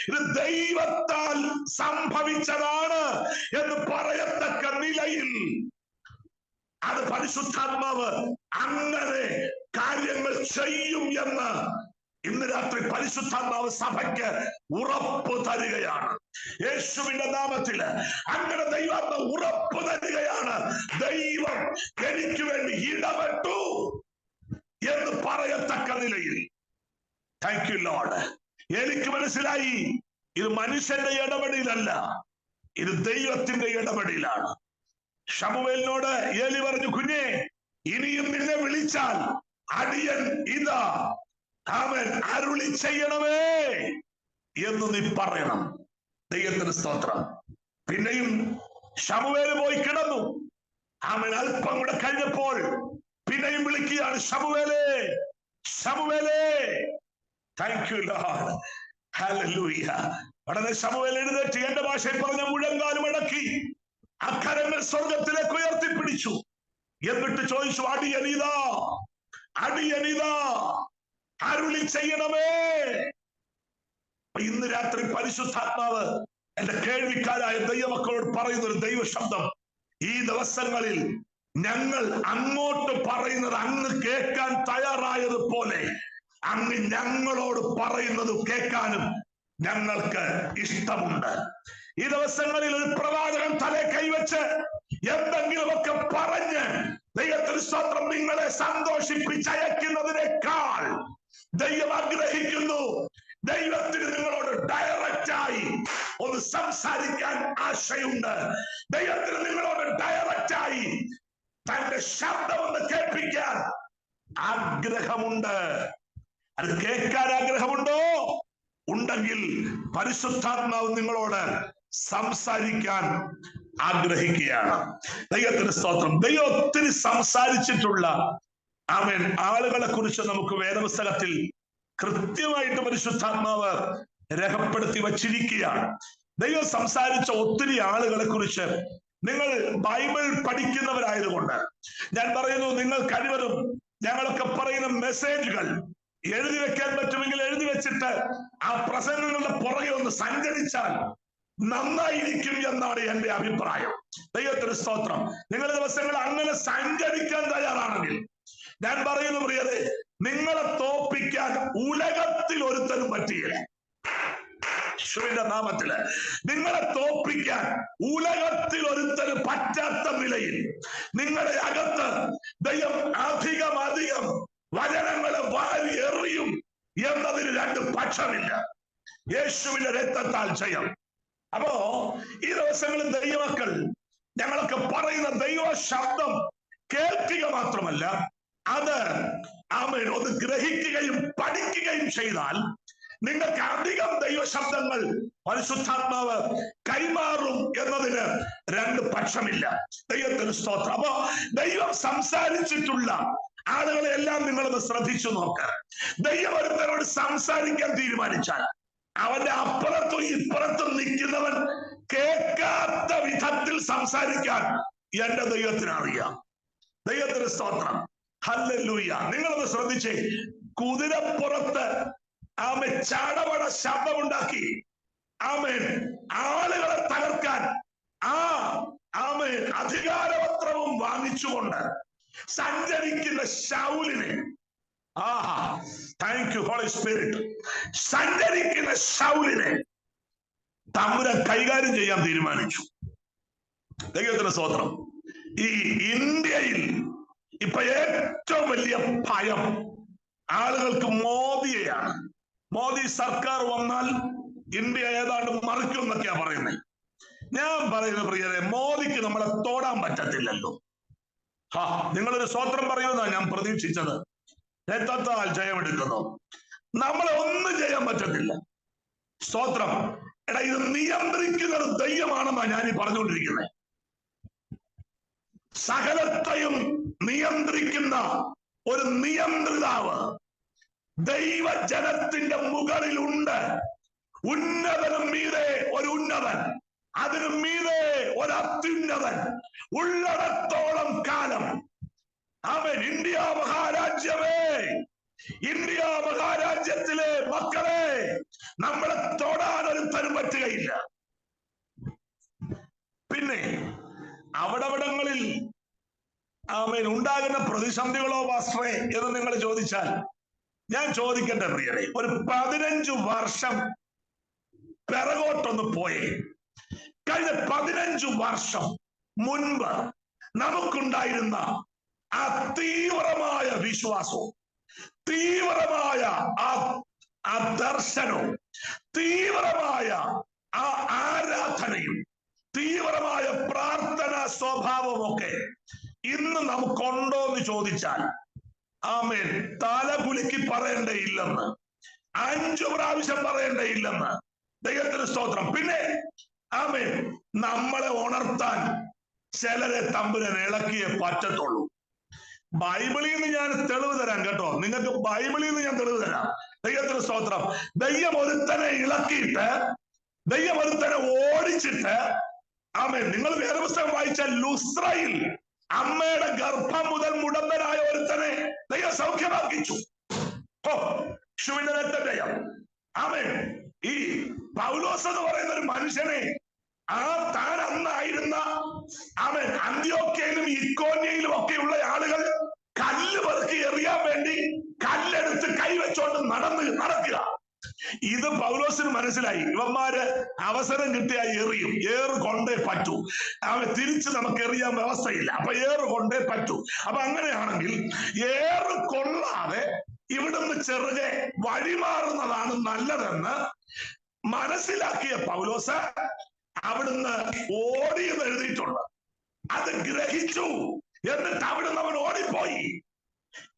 ഇത് ദൈവത്താൽ സംഭവിച്ചതാണ് എന്ന് പറയത്തക്ക നിലയിൽ അത് പരിശുദ്ധാത്മാവ് അങ്ങനെ കാര്യങ്ങൾ ചെയ്യും എന്ന് ഇന്ന് രാത്രി പരിശുദ്ധാത്മാവ് സഭയ്ക്ക് ഉറപ്പ് തരികയാണ്. യേശുവിന്റെ നാമത്തില് അങ്ങനെ ദൈവാത്മാവ് ഉറപ്പ് തരികയാണ്. ദൈവം എനിക്ക് വേണ്ടി ഇടപെട്ടു എന്ന് പറയത്തക്ക നിലയിൽ. Thank you Lord. എനിക്ക് മനസ്സിലായി, ഇത് മനുഷ്യന്റെ ഇടപെടലല്ല, ഇത് ദൈവത്തിന്റെ ഇടപെടലാണ്. ശമൂവേലിനോട് ഏലി പറഞ്ഞു, കുഞ്ഞേ, ഇനിയും നിന്നെ വിളിച്ചാൽ അടിയൻ ഇതാ അവൻ അരുളി ചെയ്യണമേ എന്ന് നീ പറയണം. ദൈവത്തിന് സ്തോത്രം. പിന്നെയും ശമൂവേല് പോയി കിടന്നു. അവൻ അല്പം കൂടെ കഴിഞ്ഞപ്പോൾ പിന്നെയും വിളിക്കുകയാണ്, ശമൂവേലേ ശമൂവേലേ. Thank you Lord. ഹല്ലേലൂയ. ഉടനെ ശമൂവേൽ എഴുന്നേറ്റ് എന്റെ ഭാഷയിൽ പറഞ്ഞ മുഴങ്കാലും അടക്കി അക്കരങ്ങൾ സ്വർഗത്തിലേക്ക് ഉയർത്തിപ്പിടിച്ചു. എന്നിട്ട് ചോദിച്ചു, അടിയനിതാ അടിയനിതാ അരുളി ചെയ്യണമേ. ഇന്ന് രാത്രി പരിശുദ്ധാത്മാവ് എന്റെ കേൾവിക്കാരായ ദൈവമക്കളോട് പറയുന്ന ഒരു ദൈവ ശബ്ദം, ഈ ദിവസങ്ങളിൽ ഞങ്ങൾ അങ്ങോട്ട് പറയുന്നത് അങ്ങ് കേൾക്കാൻ തയ്യാറായതുപോലെ അങ്ങ് ഞങ്ങളോട് പറയുന്നത് കേൾക്കാനും ഞങ്ങൾക്ക് ഇഷ്ടമുണ്ട്. ഈ ദിവസങ്ങളിൽ ഒരു പ്രവാചകൻ തലേ കൈവച്ച് എന്തെങ്കിലുമൊക്കെ പറഞ്ഞ് ദൈവത്തിന് സ്തോത്രം നിങ്ങളെ സന്തോഷിപ്പിച്ചയക്കുന്നതിനേക്കാൾ ദൈവം ആഗ്രഹിക്കുന്നു ദൈവത്തിന് നിങ്ങളോട് ഡയറക്റ്റായി ഒന്ന് സംസാരിക്കാൻ ആശയുണ്ട്. ദൈവത്തിന് നിങ്ങളോട് ഡയറക്റ്റായി തന്റെ ശബ്ദം ഒന്ന് കേൾപ്പിക്കാൻ ആഗ്രഹമുണ്ട്. അത് കേൾക്കാൻ ആഗ്രഹമുണ്ടോ? ഉണ്ടെങ്കിൽ പരിശുദ്ധാത്മാവ് നിങ്ങളോട് സംസാരിക്കാൻ ആഗ്രഹിക്കുകയാണ്. ദൈവത്തിന് സ്തോത്രം. ദൈവം ഒത്തിരി സംസാരിച്ചിട്ടുള്ള ആമേൻ ആളുകളെ കുറിച്ച് നമുക്ക് വേദപുസ്തകത്തിൽ കൃത്യമായിട്ട് പരിശുദ്ധാത്മാവ് രേഖപ്പെടുത്തി വച്ചിരിക്കുകയാണ്. ദൈവം സംസാരിച്ച ഒത്തിരി ആളുകളെ കുറിച്ച് നിങ്ങൾ ബൈബിൾ പഠിക്കുന്നവരായതുകൊണ്ട് ഞാൻ പറയുന്നു, നിങ്ങൾ കഴിവതും ഞങ്ങളൊക്കെ പറയുന്ന മെസ്സേജുകൾ എഴുതി വെക്കാൻ പറ്റുമെങ്കിൽ എഴുതി വെച്ചിട്ട് ആ പ്രസംഗങ്ങളുടെ പുറകെ ഒന്ന് സഞ്ചരിച്ചാൽ നന്നായിരിക്കും എന്നാണ് എന്റെ അഭിപ്രായം. ദൈവത്തിന് സ്തോത്രം. നിങ്ങളുടെ ദിവസങ്ങൾ അങ്ങനെ സഞ്ചരിക്കാൻ തയ്യാറാണെങ്കിൽ ഞാൻ പറയുന്നു പ്രിയരെ, നിങ്ങളെ തോപ്പിക്കാൻ ഉലകത്തിൽ ഒരുത്തനും പറ്റിയില്ല. യേശുവിന്റെ നാമത്തില് നിങ്ങളെ തോപ്പിക്കാൻ ഉലകത്തിൽ ഒരുത്തനും പറ്റാത്ത നിലയിൽ നിങ്ങളുടെ അകത്ത് ദൈവം അധികം വചനങ്ങളെ വാരി എറിയും എന്നതിന് രണ്ട് പക്ഷമില്ല. യേശുവിന്റെ രക്തത്താൽ ജയം. അപ്പോ ഈ ദിവസങ്ങളിൽ ദൈവമക്കൾ ഞങ്ങളൊക്കെ പറയുന്ന ദൈവ ശബ്ദം കേൾക്കുക മാത്രമല്ല, അത് ആമേൻ ഒന്ന് ഗ്രഹിക്കുകയും പഠിക്കുകയും ചെയ്താൽ നിങ്ങൾക്ക് അധികം ദൈവശബ്ദങ്ങൾ പരിശുദ്ധാത്മാവ് കൈമാറും എന്നതിന് രണ്ട് പക്ഷമില്ല. ദൈവത്തിന് സ്തോത്രം. അപ്പോ ദൈവം സംസാരിച്ചിട്ടുള്ള ആളുകളെ എല്ലാം നിങ്ങളൊന്ന് ശ്രദ്ധിച്ചു നോക്കുക. ദൈവം ഒരുത്തരോട് സംസാരിക്കാൻ തീരുമാനിച്ചാൽ അവന്റെ അപ്പുറത്തും ഇപ്പുറത്തും നിൽക്കുന്നവൻ കേൾക്കാത്ത വിധത്തിൽ സംസാരിക്കാൻ എന്റെ ദൈവത്തിന് അറിയാം. ദൈവത്തിന് സ്തോത്രം. ഹല്ലേലൂയ. നിങ്ങളൊന്ന് ശ്രദ്ധിച്ചേ. കുതിരപ്പുറത്ത് ആമേൻ ചാടവട ശബ്ദമുണ്ടാക്കി ആമേൻ ആളുകളെ തകർക്കാൻ ആമേൻ അധികാരപത്രവും വാങ്ങിച്ചുകൊണ്ട് സഞ്ചരിക്കുന്ന ശൗലിനെ, താങ്ക് യു ഹോളി സ്പിരിറ്റ്, സഞ്ചരിക്കുന്ന ശൗലിനെ തമ്പുരാൻ കൈകാര്യം ചെയ്യാൻ തീരുമാനിച്ചു. ദൈവത്തിന് സ്തോത്രം. ഈ ഇന്ത്യയിൽ ഇപ്പൊ ഏറ്റവും വലിയ ഭയം ആളുകൾക്ക് മോദിയെയാണ്. മോദി സർക്കാർ വന്നാൽ ഇന്ത്യ ഏതാണ്ട് മറിക്കും എന്നൊക്കെയാ പറയുന്നത്. ഞാൻ പറയുന്ന പ്രിയരെ, മോദിക്ക് നമ്മളെ തോടാൻ പറ്റത്തില്ലല്ലോ. നിങ്ങളൊരു സ്വത്രം പറയുമെന്നാ ഞാൻ പ്രതീക്ഷിച്ചത്. രക്തത്താൽ ജയമെടുക്കുന്നു. നമ്മളെ ഒന്നും ചെയ്യാൻ പറ്റത്തില്ല. സ്തോത്രം. എടാ, ഇത് നിയന്ത്രിക്കുന്നത് ദൈവമാണെന്നാ ഞാനീ പറഞ്ഞുകൊണ്ടിരിക്കുന്നത്. സകലത്തെയും നിയന്ത്രിക്കുന്ന ഒരു നിയന്ത്രിതാവ് ദൈവജനത്തിന്റെ മുകളിലുണ്ട്. ഉന്നതനും മീതെ ഒരു ഉന്നതൻ, അതിനു മീതെ ഒരു അത്യുന്നതൻ ഉള്ളിടത്തോളം കാലം. അവൻ ഇന്ത്യ മഹാരാജ്യമേ, ഇന്ത്യ മഹാരാജ്യത്തിലെ മക്കളെ, നമ്മളെ തൊടാൻ ഒരുത്തനും പറ്റുകയില്ല. പിന്നെ അവിടങ്ങളിൽ ആമേൻ ഉണ്ടാകുന്ന പ്രതിസന്ധികളോ പാസ്റ്ററേ എന്ന് നിങ്ങൾ ചോദിച്ചാൽ ഞാൻ ചോദിക്കട്ടെ പ്രിയരെ, ഒരു 15 വർഷം പിറകോട്ടൊന്ന് പോയേ. കഴിഞ്ഞ 15 വർഷം മുൻപ് നമുക്കുണ്ടായിരുന്ന ആ തീവ്രമായ വിശ്വാസവും തീവ്രമായ ആ ദർശനവും തീവ്രമായ ആ ആരാധനയും തീവ്രമായ പ്രാർത്ഥനാ സ്വഭാവമൊക്കെ ഇന്ന് നമുക്കുണ്ടോ എന്ന് ചോദിച്ചാൽ ആമേൻ തല കുലുക്കി പറയേണ്ടയില്ലെന്ന്, 5 പ്രാവശ്യം പറയേണ്ടയില്ലെന്ന്. ദൈവത്തിന് സ്തോത്രം. പിന്നെ ആമേൻ നമ്മളെ ഉണർത്താൻ ചിലരെ തമ്പുരാൻ ഇളക്കിയേ പറ്റത്തുള്ളൂ. ബൈബിളിൽ നിന്ന് ഞാൻ തെളിവ് തരാം കേട്ടോ. നിങ്ങൾക്ക് ബൈബിളിൽ നിന്ന് ഞാൻ തെളിവ് തരാം. ദൈവത്തിന് സ്തോത്രം. ദൈവം ഒരുത്തനെ ഇളക്കിയിട്ട്, ദൈവം ഒരുത്തനെ ഓടിച്ചിട്ട് ആമേൻ നിങ്ങൾ വേദപുസ്തകം വായിച്ചാൽ ലുസ്ത്രയിൽ അമ്മയുടെ ഗർഭം മുതൽ മുടന്തനായ ഒരുത്തനെ ദൈവം സൗഖ്യമാക്കിച്ചു. ആമേൻ. ഈ പൗലോസ് എന്ന് പറയുന്ന ഒരു മനുഷ്യനെ താൻ അന്നായിരുന്ന അവൻ അന്ത്യോക്യയിലും ഇക്കോന്യയിലും ഒക്കെയുള്ള ആളുകൾ കല്ല് പെറുക്കി എറിയാൻ വേണ്ടി കല്ലെടുത്ത് കൈവച്ചോണ്ട് നടക്കുക. ഇത് പൗലോസിന് മനസ്സിലായി. ഇവന്മാര് അവസരം കിട്ടിയാൽ എറിയും, ഏറ് കൊണ്ടേ പറ്റൂ, അവൻ തിരിച്ച് നമുക്ക് എറിയാൻ വ്യവസ്ഥയില്ല, അപ്പൊ ഏറ് കൊണ്ടേ പറ്റൂ. അപ്പൊ അങ്ങനെയാണെങ്കിൽ ഏറ് കൊള്ളാതെ ഇവിടുന്ന് ചെറുകെ വഴിമാറുന്നതാണ് നല്ലതെന്ന് മനസ്സിലാക്കിയ പൗലോസ് അവിടുന്ന് ഓടിയെന്ന് എഴുതിയിട്ടുണ്ട്. അത് ഗ്രഹിച്ചു. എന്നിട്ട് അവിടുന്ന് അവൻ ഓടിപ്പോയി.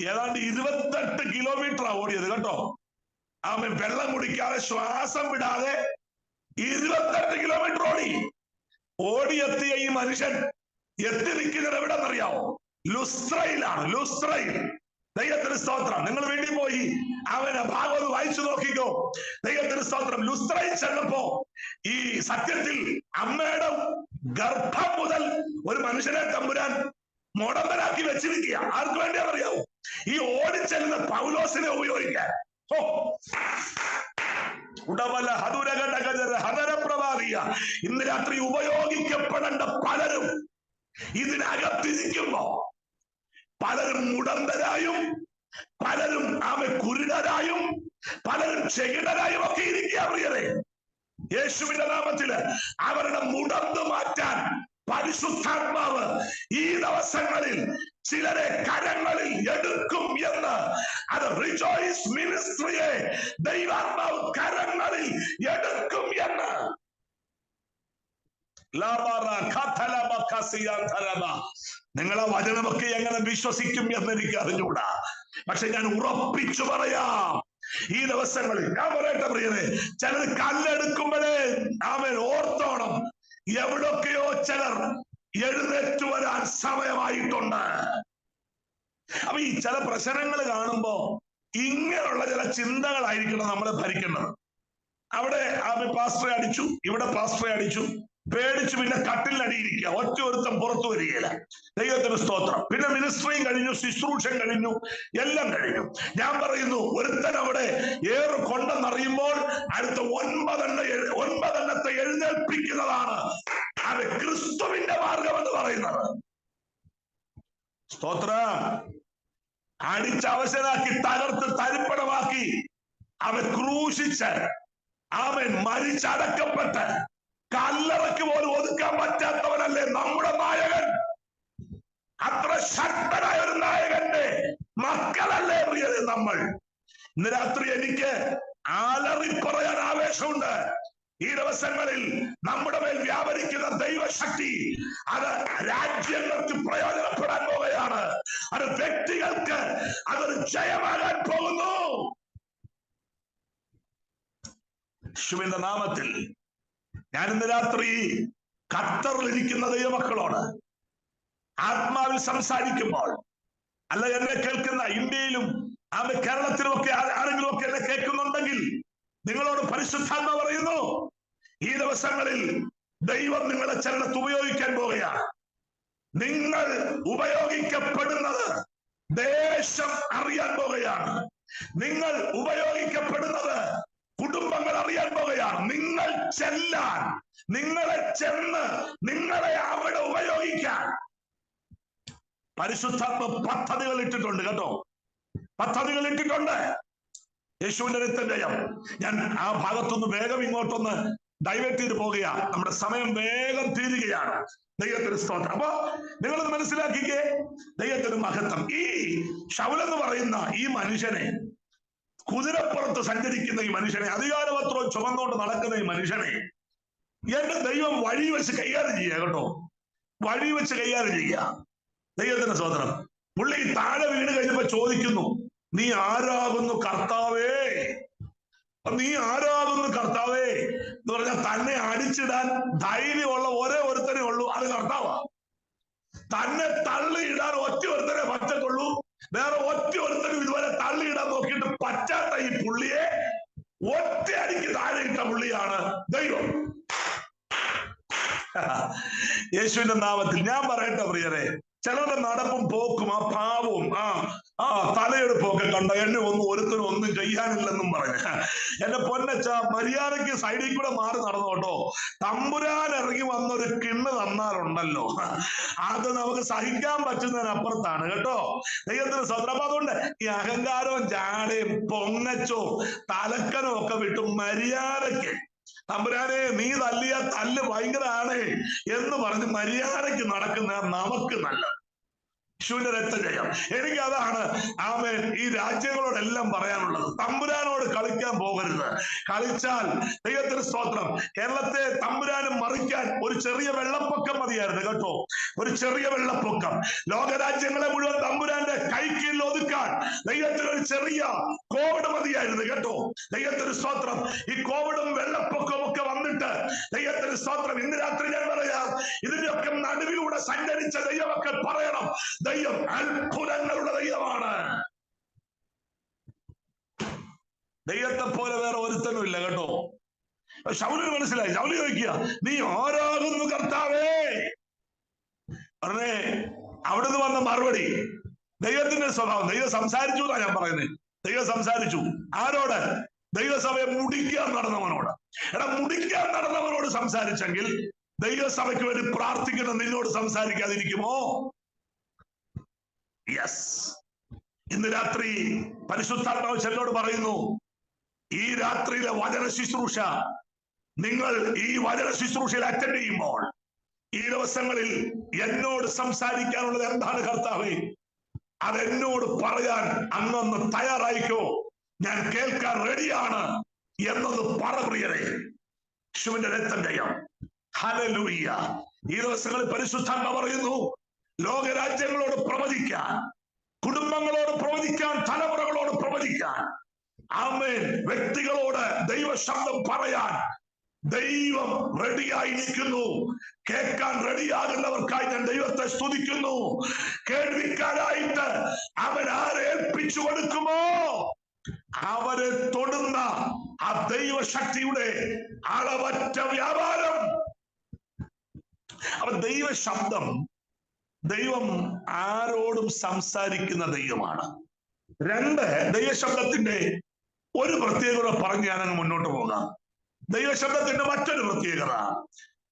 ഏതാണ്ട് 28 കിലോമീറ്ററാ ഓടിയത് കേട്ടോ. അവൻ വെള്ളം കുടിക്കാതെ ശ്വാസം വിടാതെ 28 കിലോമീറ്റർ ഓടിയെത്തിയ ഈ മനുഷ്യൻ എത്തി നിൽക്കുന്നത് എവിടെന്നറിയാവോ? ലുസ്ത്രയിലാണ്. ലുസ്ത്രയിൽ. ദൈവത്തിന് സ്തോത്രം. നിങ്ങൾ വീട്ടിൽ പോയി അവന് ഭാഗവത് വായിച്ചു നോക്കിക്കോ. ദൈവത്തിന് സ്തോത്രം. ലുസ്ത്രയിൽ ചെന്നപ്പോ ഈ സത്യത്തിൽ അമ്മയുടെ ഗർഭം മുതൽ ഒരു മനുഷ്യനെ തമ്പുരാൻ മുടന്തനാക്കി വെച്ചിരിക്കുക. ആർക്ക് വേണ്ടിയാണെന്നറിയാവോ? ഈ ഓടിച്ചെല്ലുന്ന പൗലോസിനെ ഉപയോഗിക്കാൻ. ഇന്ന് രാത്രി ഉപയോഗിക്കപ്പെടേണ്ട പലരും ഇതിനകത്തിരിക്കുമ്പോ പലരും മുടന്തരായും പലരും കുരുടരായും പലരും ചെകിടരായും ഒക്കെ ഇരിക്കുക. പ്രിയരെ, യേശുവിന്റെ നാമത്തില് അവരുടെ മുടന്ത് മാറ്റാൻ പരിശുദ്ധാത്മാവ് ഈ ദിവസങ്ങളിൽ ചിലരെ കരങ്ങളിൽ എടുക്കും എന്ന്, അത് റിജോയ്സ് മിനിസ്ട്രിയെ ദൈവാത്മാവ് കരങ്ങളിൽ എടുക്കും എന്ന്. നിങ്ങളെ വചനമൊക്കെ എങ്ങനെ വിശ്വസിക്കും എന്ന് എനിക്ക് അറിഞ്ഞൂടാ. പക്ഷെ ഞാൻ ഉറപ്പിച്ചു പറയാം, ഈ ദിവസങ്ങളിൽ ഞാൻ പറയട്ടെ പ്രിയരെ, ചിലർ കല്ലെടുക്കുമ്പോഴേ അവൻ ഓർത്തോണം, എവിടൊക്കെയോ ചിലർ എഴുന്നേറ്റു വരാൻ സമയമായിട്ടുണ്ട്. അപ്പൊ ഈ ചില പ്രശ്നങ്ങൾ കാണുമ്പോ ഇങ്ങനെയുള്ള ചില ചിന്തകളായിരിക്കണം നമ്മളെ ഭരിക്കേണ്ടത്. അവിടെ പാസ്റ്ററെ അടിച്ചു, ഇവിടെ പാസ്റ്ററെ അടിച്ചു, പേടിച്ചു, പിന്നെ കട്ടിലടിയിരിക്കുക, ഒറ്റ ഒരുത്തം പുറത്തു വരികയില്ല. ദൈവത്തിന് സ്തോത്രം. പിന്നെ മിനിസ്ട്രിയും കഴിഞ്ഞു, ശുശ്രൂഷം കഴിഞ്ഞു, എല്ലാം കഴിഞ്ഞു. ഞാൻ പറയുന്നു, ഒരുത്തൻ അവിടെ ഏറ് കൊണ്ടെന്നറിയുമ്പോൾ അടുത്ത 9 എണ്ണത്തെ എഴുന്നേൽപ്പിക്കുന്നതാണ് അത് ക്രിസ്തുവിന്റെ മാർഗം എന്ന് പറയുന്നത്. സ്തോത്രം. അടിച്ചവശനാക്കി തകർത്ത് തരിപ്പണമാക്കി അവൻ ക്രൂശിച്ച് അവൻ മരിച്ചടക്കപ്പെട്ട് കല്ലറയ്ക്ക് പോലും ഒതുക്കാൻ പറ്റാത്തവനല്ലേ നമ്മുടെ നായകൻ? അത്ര ശക്തനായ ഒരു നായകന്റെ മക്കളല്ലേ പ്രിയരെ നമ്മൾ? ഇന്ന് രാത്രി എനിക്ക് ആലറി പറയാൻ ആവേശമുണ്ട്. ഈ ദിവസങ്ങളിൽ നമ്മുടെ മേൽ വ്യാപരിക്കുന്ന ദൈവശക്തി അത് രാജ്യങ്ങൾക്ക് പ്രയോജനപ്പെടാൻ പോവുകയാണ്. അത് വ്യക്തികൾക്ക് അതൊരു ജയമാകാൻ പോകുന്നു. യേശുവിന്റെ നാമത്തിൽ ഞാൻ ഇന്ന് രാത്രി ഖത്തറിലിരിക്കുന്ന ദൈവമക്കളോട് ആത്മാവിൽ സംസാരിക്കുമ്പോൾ, അല്ല എന്നെ കേൾക്കുന്ന ഇന്ത്യയിലും കേരളത്തിലുമൊക്കെ ആരെങ്കിലും ഒക്കെ എന്നെ കേൾക്കുന്നുണ്ടെങ്കിൽ നിങ്ങളോട് പരിശുദ്ധാത്മ പറയുന്നു, ഈ ദിവസങ്ങളിൽ ദൈവം നിങ്ങളെ ചിലടത്ത് ഉപയോഗിക്കാൻ പോവുകയാണ്. നിങ്ങൾ ഉപയോഗിക്കപ്പെടുന്നത് ദേശം അറിയാൻ പോവുകയാണ്. നിങ്ങൾ ഉപയോഗിക്കപ്പെടുന്നത് കുടുംബങ്ങൾ അറിയാൻ പോവുകയാണ്. നിങ്ങൾ ചെല്ലാൻ, നിങ്ങളെ ചെന്ന് നിങ്ങളെ അവിടെ ഉപയോഗിക്കാൻ പരിശുദ്ധാത്മ പദ്ധതികൾ ഇട്ടിട്ടുണ്ട് കേട്ടോ. പദ്ധതികൾ ഇട്ടിട്ടുണ്ട്. യേശുവിന്റെ രക്തജയം. ഞാൻ ആ ഭാഗത്തൊന്ന് വേഗം ഇങ്ങോട്ടൊന്ന് ഡൈവേർട്ട് ചെയ്ത് പോകുക. നമ്മുടെ സമയം വേഗം തീരുകയാണ്. ദൈവത്തിന് സ്തോത്രം. അപ്പൊ നിങ്ങളത് മനസ്സിലാക്കിക്കേ, ദൈവത്തിന് മഹത്വം. ഈ ശൗലെന്ന് പറയുന്ന ഈ മനുഷ്യനെ, കുതിരപ്പുറത്ത് സഞ്ചരിക്കുന്ന ഈ മനുഷ്യനെ, അധികാരപത്രവും ചുമന്നുകൊണ്ട് നടക്കുന്ന ഈ മനുഷ്യനെ എന്റെ ദൈവം വഴി വെച്ച് കൈകാര്യം ചെയ്യുക കേട്ടോ. വഴി വെച്ച് കൈകാര്യം ചെയ്യുക. ദൈവത്തിന് സ്തോത്രം. പുള്ളി താഴെ വീണ് കഴിഞ്ഞപ്പോ ചോദിക്കുന്നു, നീ ആരാകുന്നു കർത്താവേ? നീ ആരാകുന്നു കർത്താവേ എന്ന് പറഞ്ഞാൽ തന്നെ അടിച്ചിടാൻ ധൈര്യമുള്ള ഒരേ ഒരുത്തനെ ഉള്ളൂ, അത് കർത്താവാ. തന്നെ തള്ളിയിടാൻ ഒറ്റ ഒരുത്തനെ പറ്റത്തുള്ളൂ. വേറെ ഒറ്റ ഒരുത്തനും ഇതുവരെ തള്ളിയിടാൻ നോക്കിയിട്ട് പറ്റാത്ത ഈ പുള്ളിയെ ഒറ്റ അടിക്ക് താഴെ ഇട്ട പുള്ളിയാണ് ദൈവം. യേശുവിന്റെ നാമത്തിൽ ഞാൻ പറയട്ടെ പ്രിയരെ, ചിലരുടെ നടപ്പും പോക്കും ആ ഭാവവും തലയെടുപ്പൊക്കെ കണ്ട എന്നെ ഒരുത്തരും ഒന്നും ചെയ്യാനില്ലെന്നും പറഞ്ഞ്. എന്റെ പൊന്നച്ച, മര്യാദയ്ക്ക് സൈഡിൽ കൂടെ മാറി നടന്നു കേട്ടോ. തമ്പുരാൻ ഇറങ്ങി വന്നൊരു കിണ്ണ് തന്നാലുണ്ടല്ലോ, അത് നമുക്ക് സഹിക്കാൻ പറ്റുന്നതിനപ്പുറത്താണ് കേട്ടോ. ദൈവത്തിന് സ്വന്തം. അപ്പൊ അതുകൊണ്ട് ഈ അഹങ്കാരവും ജാടയും പൊങ്ങച്ചവും തലക്കനും ഒക്കെ വിട്ട് മര്യാദയ്ക്ക്, തമ്പുരാനെ നീ തല്ലിയ തല്ല് ഭയങ്കരാണ് എന്ന് പറഞ്ഞ് മര്യാദയ്ക്ക് നടക്കുന്ന നമുക്ക് നല്ലത്. യേശുവിന്റെ രക്തജയം. എനിക്ക് അതാണ് ആമേൻ ഈ രാജ്യങ്ങളോടെല്ലാം പറയാനുള്ളത്. തമ്പുരാനോട് കളിക്കാൻ പോകരുത്. കളിച്ചാൽ ദൈവത്തിന് സ്തോത്രം, കേരളത്തെ തമ്പുരാനും മറിക്കാൻ ഒരു ചെറിയ വെള്ളപ്പൊക്കം മതിയായിരുന്നു കേട്ടോ. ഒരു ചെറിയ വെള്ളപ്പൊക്കം ലോകരാജ്യങ്ങളെ മുഴുവൻ തമ്പുരാന്റെ കൈക്കീഴിൽ ഒതുക്കാൻ ദൈവത്തിന് ഒരു ചെറിയ കോവിഡ് മതിയായിരുന്നു കേട്ടോ. ദൈവത്തിന് സ്തോത്രം. ഈ കോവിഡും വെള്ളപ്പൊക്കവും ഒക്കെ വന്നിട്ട് ദൈവത്തിന് സ്തോത്രം, ഇന്ന് രാത്രി ഞാൻ പറയാം, ഇതിന്റെയൊക്കെ നടുവിലൂടെ സഞ്ചരിച്ച ദൈവമൊക്കെ പറയണം, ദൈവം അത്ഭുതങ്ങളുടെ ദൈവമാണ്. ദൈവത്തെ പോലെ വേറെ ഒരുത്തനും ഇല്ല കേട്ടോ. ശൗലിന് മനസ്സിലായി. ശൗലി ചോദിക്കുക, നീ ആരാകുന്നു കർത്താവേ? പറഞ്ഞേ, അവിടുന്ന് വന്ന മറുപടി ദൈവത്തിന്റെ സ്വഭാവം. ദൈവം സംസാരിച്ചു എന്നാ ഞാൻ പറയുന്നത്. ദൈവം സംസാരിച്ചു. ആരോട്? ദൈവസഭയെ മുടിക്കാൻ നടന്നവനോട്. എടാ, മുടിക്കാൻ നടന്നവനോട് സംസാരിച്ചെങ്കിൽ ദൈവസഭയ്ക്ക് വേണ്ടി പ്രാർത്ഥിക്കുന്ന നിന്നോട് സംസാരിക്കാതിരിക്കുമോ? യെസ്. ഇന്ന് രാത്രി പരിശുദ്ധാത്മാവ് എന്നോട് പറയുന്നു, ഈ രാത്രിയിലെ വചന ശുശ്രൂഷ നിങ്ങൾ ഈ വചന ശുശ്രൂഷയിൽ അറ്റൻഡ് ചെയ്യുമ്പോൾ ഈ ദിവസങ്ങളിൽ എന്നോട് സംസാരിക്കാനുള്ളത് എന്താണ് കർത്താവേ, അതെന്നോട് പറയാൻ അങ്ങൊന്ന് തയ്യാറായിക്കോ, ഞാൻ കേൾക്കാൻ റെഡിയാണ് എന്നത് പറ പ്രിയരെ. യേശുവിന്റെ രക്തം ജയം. ഹല്ലേലൂയ. ഈ ദിവസങ്ങളിൽ പരിശുദ്ധാത്മാവ് പറയുന്നു, ലോകരാജ്യങ്ങളോട് പ്രവചിക്കാൻ, കുടുംബങ്ങളോട് പ്രവചിക്കാൻ, തലമുറകളോട് പ്രവചിക്കാൻ, ആമേൻ, വ്യക്തികളോട് ദൈവശബ്ദം പറയാൻ ദൈവം റെഡിയായി നിൽക്കുന്നു. കേൾക്കാൻ റെഡിയാകുന്നവർക്കായി ഞാൻ ദൈവത്തെ സ്തുതിക്കുന്നു. കേൾവിക്കാരായിട്ട് അവൻ ആരെ ഏൽപ്പിച്ചു കൊടുക്കുമോ അവരെ തൊടുന്ന ആ ദൈവശക്തിയുടെ അളവറ്റ വ്യാപാരം. അപ്പൊ ദൈവശബ്ദം, ദൈവം ആരോടും സംസാരിക്കുന്ന ദൈവമാണ്. രണ്ട്, ദൈവശബ്ദത്തിന്റെ ഒരു പ്രത്യേകത പറഞ്ഞ് ഞാനങ്ങ് മുന്നോട്ട് പോകാം. ദൈവശബ്ദത്തിന്റെ മറ്റൊരു പ്രത്യേകത,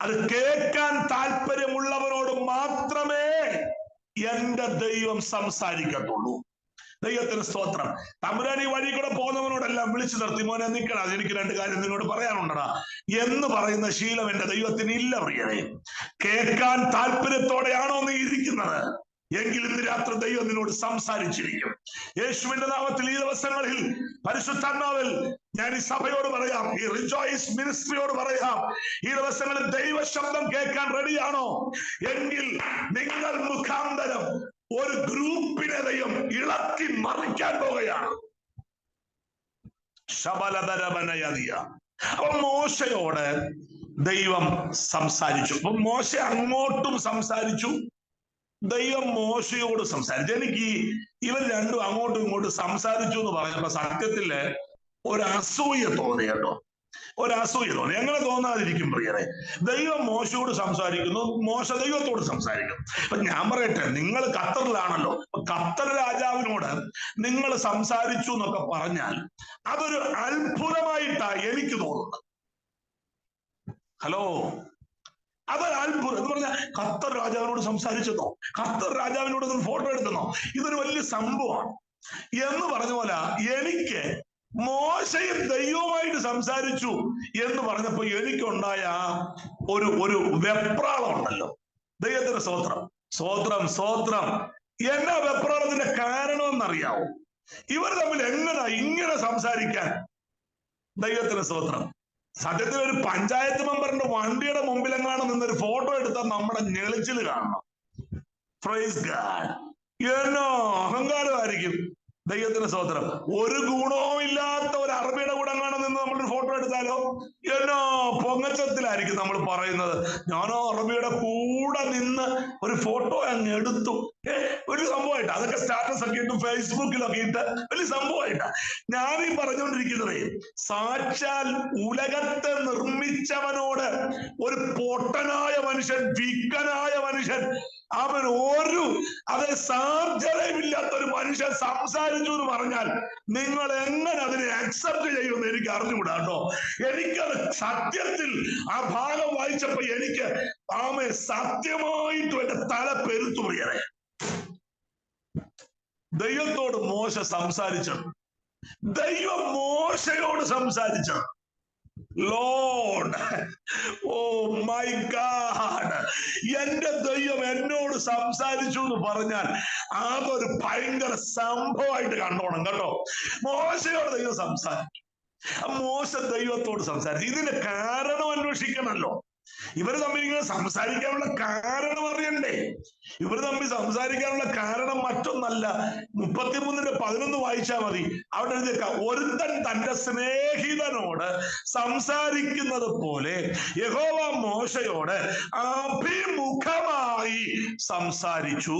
അത് കേൾക്കാൻ താല്പര്യമുള്ളവരോട് മാത്രമേ എന്റെ ദൈവം സംസാരിക്കത്തുള്ളൂ. ദൈവത്തിന് സ്തോത്രം. തമ്പുരാൻ ഈ വഴി കൂടെ പോകുന്നവനോടെല്ലാം വിളിച്ചു നിർത്തി, മോനെ നിൽക്കണ, എനിക്ക് രണ്ട് കാര്യം നിന്നോട് പറയാനുണ്ടടാ എന്ന് പറയുന്ന ശീലം എന്റെ ദൈവത്തിന് ഇല്ല പ്രിയരെ. കേൾക്കാൻ താല്പര്യത്തോടെയാണോ നീ ഇരിക്കുന്നത് എങ്കിൽ ഇന്ന് രാത്രി ദൈവം നിന്നോട് സംസാരിച്ചിരിക്കും. യേശുവിന്റെ നാമത്തിൽ ഈ ദിവസങ്ങളിൽ പരിശുദ്ധാത്മാവിൽ ഞാൻ ഈ സഭയോട് പറയാം, ഈ റിജോയ്സ് മിനിസ്ട്രിയോട് പറയാം, ഈ ദിവസങ്ങളിൽ ദൈവശബ്ദം കേൾക്കാൻ റെഡിയാണോ എങ്കിൽ നിങ്ങൾ മുഖാന്തരം ഒരു ഗ്രൂപ്പിനെ ദൈവം ഇളക്കി മറിക്കാൻ പോകുകയാണ്. ശബലധരവനയതിയ. അപ്പൊ മോശയോട് ദൈവം സംസാരിച്ചു. അപ്പൊ മോശ അങ്ങോട്ടും സംസാരിച്ചു, ദൈവം മോശയോട് സംസാരിച്ചു. എനിക്ക് ഇവർ രണ്ടും അങ്ങോട്ടും ഇങ്ങോട്ടും സംസാരിച്ചു എന്ന് പറഞ്ഞപ്പോ സത്യത്തില് ഒരു അസൂയ തോന്നി കേട്ടോ. ഒരു അസൂയ തോന്നി. എങ്ങനെ തോന്നാതിരിക്കും പ്രിയരെ? ദൈവം മോശയോട് സംസാരിക്കുന്നു, മോശ ദൈവത്തോട് സംസാരിക്കുന്നു. അപ്പൊ ഞാൻ പറയട്ടെ, നിങ്ങൾ ഖത്തറിലാണല്ലോ, ഖത്തർ രാജാവിനോട് നിങ്ങൾ സംസാരിച്ചു എന്നൊക്കെ പറഞ്ഞാൽ അതൊരു അത്ഭുതമായിട്ടാണ് എനിക്ക് തോന്നുന്നത്. ഹലോ, അതൊരു അത്ഭുതം എന്ന് പറഞ്ഞാൽ ഖത്തർ രാജാവിനോട് സംസാരിച്ചെന്നോ, ഖത്തർ രാജാവിനോട് ഫോട്ടോ എടുത്തെന്നോ, ഇതൊരു വലിയ സംഭവമാണ് എന്ന് പറഞ്ഞ പോലെ എനിക്ക് മോശയും ദൈവവുമായിട്ട് സംസാരിച്ചു എന്ന് പറഞ്ഞപ്പോ എനിക്കുണ്ടായ ഒരു വെപ്രാളം ഉണ്ടല്ലോ. ദൈവത്തിന്റെ സ്തോത്രം, സ്തോത്രം, സ്തോത്രം. എന്നാ വെപ്രാളത്തിന്റെ കാരണം എന്നറിയാവോ? ഇവർ തമ്മിൽ എങ്ങനെ ഇങ്ങനെ സംസാരിക്കാൻ? ദൈവത്തിന്റെ സ്തോത്രം. സത്യത്തിൽ ഒരു പഞ്ചായത്ത് മെമ്പറിന്റെ വണ്ടിയുടെ മുമ്പിലെങ്ങാണ് നിന്നൊരു ഫോട്ടോ എടുത്താൽ നമ്മുടെ ഞെളിച്ചിൽ കാണണം. Praise God. എന്നോ അഹങ്കാരമായിരിക്കും. ദൈവത്തിന്റെ സ്തോത്രം. ഒരു ഗുണവും ഇല്ലാത്ത ഒരു അറബിയുടെ കൂടെ എങ്ങാണ് നിന്ന് നമ്മളൊരു ഫോട്ടോ എടുത്താലോ എന്നോ പൊങ്ങച്ചത്തിലായിരിക്കും നമ്മൾ പറയുന്നത്. ഞാനോ അറബിയുടെ കൂടെ നിന്ന് ഒരു ഫോട്ടോ അങ്ങ് എടുത്തു. ഒരു സംഭവമായിട്ട് അതൊക്കെ സ്റ്റാറ്റസ് ഒക്കെ ഇട്ട് ഫേസ്ബുക്കിലൊക്കെ ഇട്ട് വലിയ സംഭവമായിട്ടാ ഞാനീ പറഞ്ഞുകൊണ്ടിരിക്കുന്നത്. സാക്ഷാൽ ഉലകത്തെ നിർമ്മിച്ചവനോട് ഒരു പൊട്ടനായ മനുഷ്യൻ, വിക്കനായ മനുഷ്യൻ അവൻ സാധ്യതയില്ലാത്ത ഒരു മനുഷ്യൻ സംസാരിച്ചു എന്ന് പറഞ്ഞാൽ നിങ്ങൾ എങ്ങനെ അതിനെ അക്സെപ്റ്റ് ചെയ്യുമെന്ന് എനിക്ക് അറിഞ്ഞുകൂടാ കേട്ടോ. എനിക്കത് സത്യത്തിൽ ആ ഭാഗം വായിച്ചപ്പോ എനിക്ക് സത്യമായിട്ടും എന്റെ തല പെരുത്തു പ്രിയരെ. ദൈവത്തോട് മോശ സംസാരിച്ചത്, ദൈവം മോശയോട് സംസാരിച്ചത്. ലോർഡ്, ഓ മൈ ഗാഡ്, എന്റെ ദൈവം എന്നോട് സംസാരിച്ചു എന്ന് പറഞ്ഞാൽ അതൊരു ഭയങ്കര സംഭവമായിട്ട് കണ്ടോണം കേട്ടോ. മോശയോട് ദൈവം സംസാരിച്ചു. മോശ ദൈവത്തോട് സംസാരിച്ചു. ഇതിന്റെ കാരണം അന്വേഷിക്കണമല്ലോ. ഇവർ തമ്മിൽ ഇങ്ങനെ സംസാരിക്കാനുള്ള കാരണം അറിയണ്ടേ? ഇവർ തമ്മിൽ സംസാരിക്കാനുള്ള കാരണം മറ്റൊന്നല്ല. 33:11 വായിച്ചാൽ മതി. അവിടെ എഴുതിയേക്കാം, ഒരുത്തൻ തന്റെ സ്നേഹിതനോട് സംസാരിക്കുന്നത് പോലെ യഹോവ മോശയോട് അഭിമുഖമായി സംസാരിച്ചു.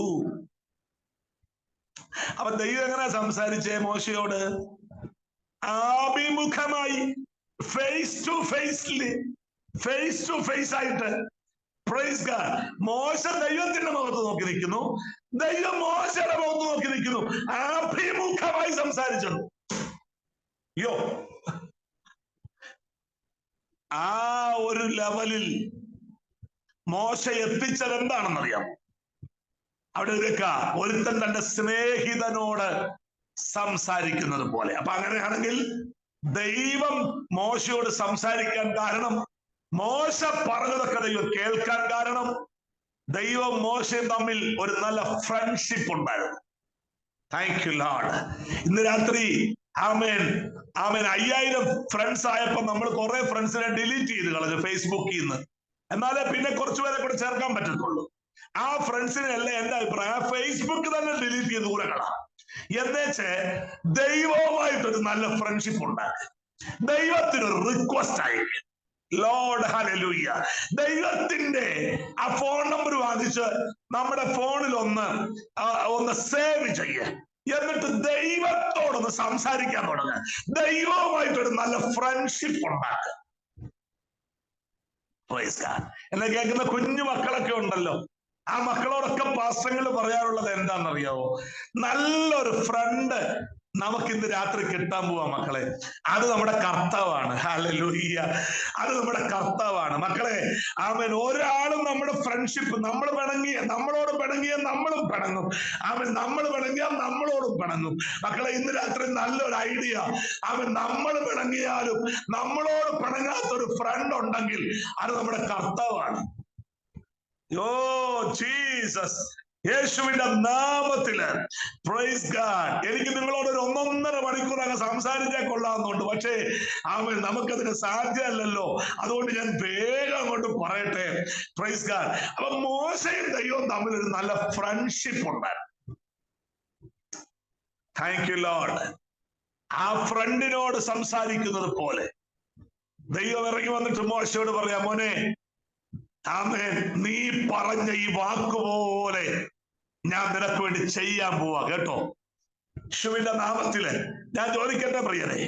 അപ്പൊ ദൈവം എങ്ങനെ സംസാരിച്ചേ മോശയോട്? അഭിമുഖമായി, ഫേസ് ടു ഫേസ് ആയിട്ട്. Praise God. മോശ ദൈവത്തിന്റെ മുഖത്ത് നോക്കി നിൽക്കുന്നു, ദൈവം മോശയുടെ മുഖത്ത് നോക്കി നിൽക്കുന്നു. അഭിമുഖമായി സംസാരിച്ചത്. യോ, ആ ഒരു ലെവലിൽ മോശ എത്തിച്ചത് എന്താണെന്നറിയാം? അവിടെ ഒരുത്തൻ തന്റെ സ്നേഹിതനോട് സംസാരിക്കുന്നത് പോലെ. അപ്പൊ അങ്ങനെയാണെങ്കിൽ ദൈവം മോശയോട് സംസാരിക്കാൻ കാരണം, മോശ പറഞ്ഞതൊക്കെ ദൈവം കേൾക്കാൻ കാരണം, ദൈവം മോശയും തമ്മിൽ ഒരു നല്ല ഫ്രണ്ട്ഷിപ്പ് ഉണ്ടായിരുന്നു. Thank you Lord. ഇന്ന് രാത്രി ആമേൻ 5000 ഫ്രണ്ട്സ് ആയപ്പോ നമ്മൾ കുറെ ഫ്രണ്ട്സിനെ ഡിലീറ്റ് ചെയ്ത് കളഞ്ഞു ഫേസ്ബുക്കിൽ നിന്ന്. എന്നാലേ പിന്നെ കുറച്ചുപേരെ കൂടെ ചേർക്കാൻ പറ്റത്തുള്ളൂ. ആ ഫ്രണ്ട്സിനെ അല്ല എന്റെ അഭിപ്രായം ഫേസ്ബുക്ക് തന്നെ ഡിലീറ്റ് ചെയ്ത് ദൂരെ കളാം. എന്നുവെച്ച് ദൈവവുമായിട്ടൊരു നല്ല ഫ്രണ്ട്ഷിപ്പ് ഉണ്ടാക്കി. ദൈവത്തിനൊരു റിക്വസ്റ്റ് ആയി, ലോർഡ് ഹല്ലേലൂയ, ദൈവത്തിന്റെ ആ ഫോൺ നമ്പർ വാങ്ങിച്ച് നമ്മുടെ ഫോണിൽ ഒന്ന് സേവ് ചെയ്യുക. എന്നിട്ട് ദൈവത്തോടൊന്ന് സംസാരിക്കാൻ തുടങ്ങുക. ദൈവവുമായിട്ടൊരു നല്ല ഫ്രണ്ട്ഷിപ്പ് ഉണ്ടാക്കുക. എന്നെ കേൾക്കുന്ന കുഞ്ഞു മക്കളൊക്കെ ഉണ്ടല്ലോ, ആ മക്കളോടൊക്കെ പാസ്റ്റങ്ങൾ പറയാറുള്ളത് എന്താണെന്നറിയാവോ? നല്ലൊരു ഫ്രണ്ട് നമുക്കിന്ന് രാത്രി കിട്ടാൻ പോവാ മക്കളെ. അത് നമ്മുടെ കർത്താവാണ്. ഹല്ലേലൂയ, അത് നമ്മുടെ കർത്താവാണ് മക്കളെ. ആമേൻ. ഒരാളും നമ്മുടെ ഫ്രണ്ട്ഷിപ്പ്, നമ്മളോട് പിണങ്ങിയ നമ്മളും പിണങ്ങും. ആമേൻ. നമ്മൾ പിണങ്ങിയാൽ നമ്മളോടും പിണങ്ങും മക്കളെ. ഇന്ന് രാത്രി നല്ലൊരു ഐഡിയ. ആമേൻ. നമ്മൾ പിണങ്ങിയാലും നമ്മളോട് പിണങ്ങാത്തൊരു ഫ്രണ്ട് ഉണ്ടെങ്കിൽ അത് നമ്മുടെ കർത്താവാണ്. യോ ജീസസ്, യേശുവിന്റെ നാമത്തില് പ്രൈസ് ഗോഡ്. എനിക്ക് നിങ്ങളോട് ഒരു 1.5 മണിക്കൂർ അങ്ങ് സംസാരിച്ചാൽ കൊള്ളാവുന്നുണ്ട്. പക്ഷേ നമുക്കതിന് സാധ്യമല്ലല്ലോ. അതുകൊണ്ട് ഞാൻ വേഗം അങ്ങോട്ട് പറയട്ടെ. Praise God. അപ്പൊ മോശയും ദൈവവും തമ്മിൽ ഒരു നല്ല ഫ്രണ്ട്ഷിപ്പ് ഉണ്ടായിരുന്നു. Thank you Lord. ആ ഫ്രണ്ടിനോട് സംസാരിക്കുന്നത് പോലെ ദൈവം ഇറങ്ങി വന്നിട്ട് മോശയോട് പറയാം, മോനെ ആമേൻ, നീ പറഞ്ഞ ഈ വാക്കുപോലെ ഞാൻ നിനക്ക് വേണ്ടി ചെയ്യാൻ പോവാ കേട്ടോ. യേശുവിന്റെ നാമത്തില് ഞാൻ ചോദിക്കട്ടെ പ്രിയരെ,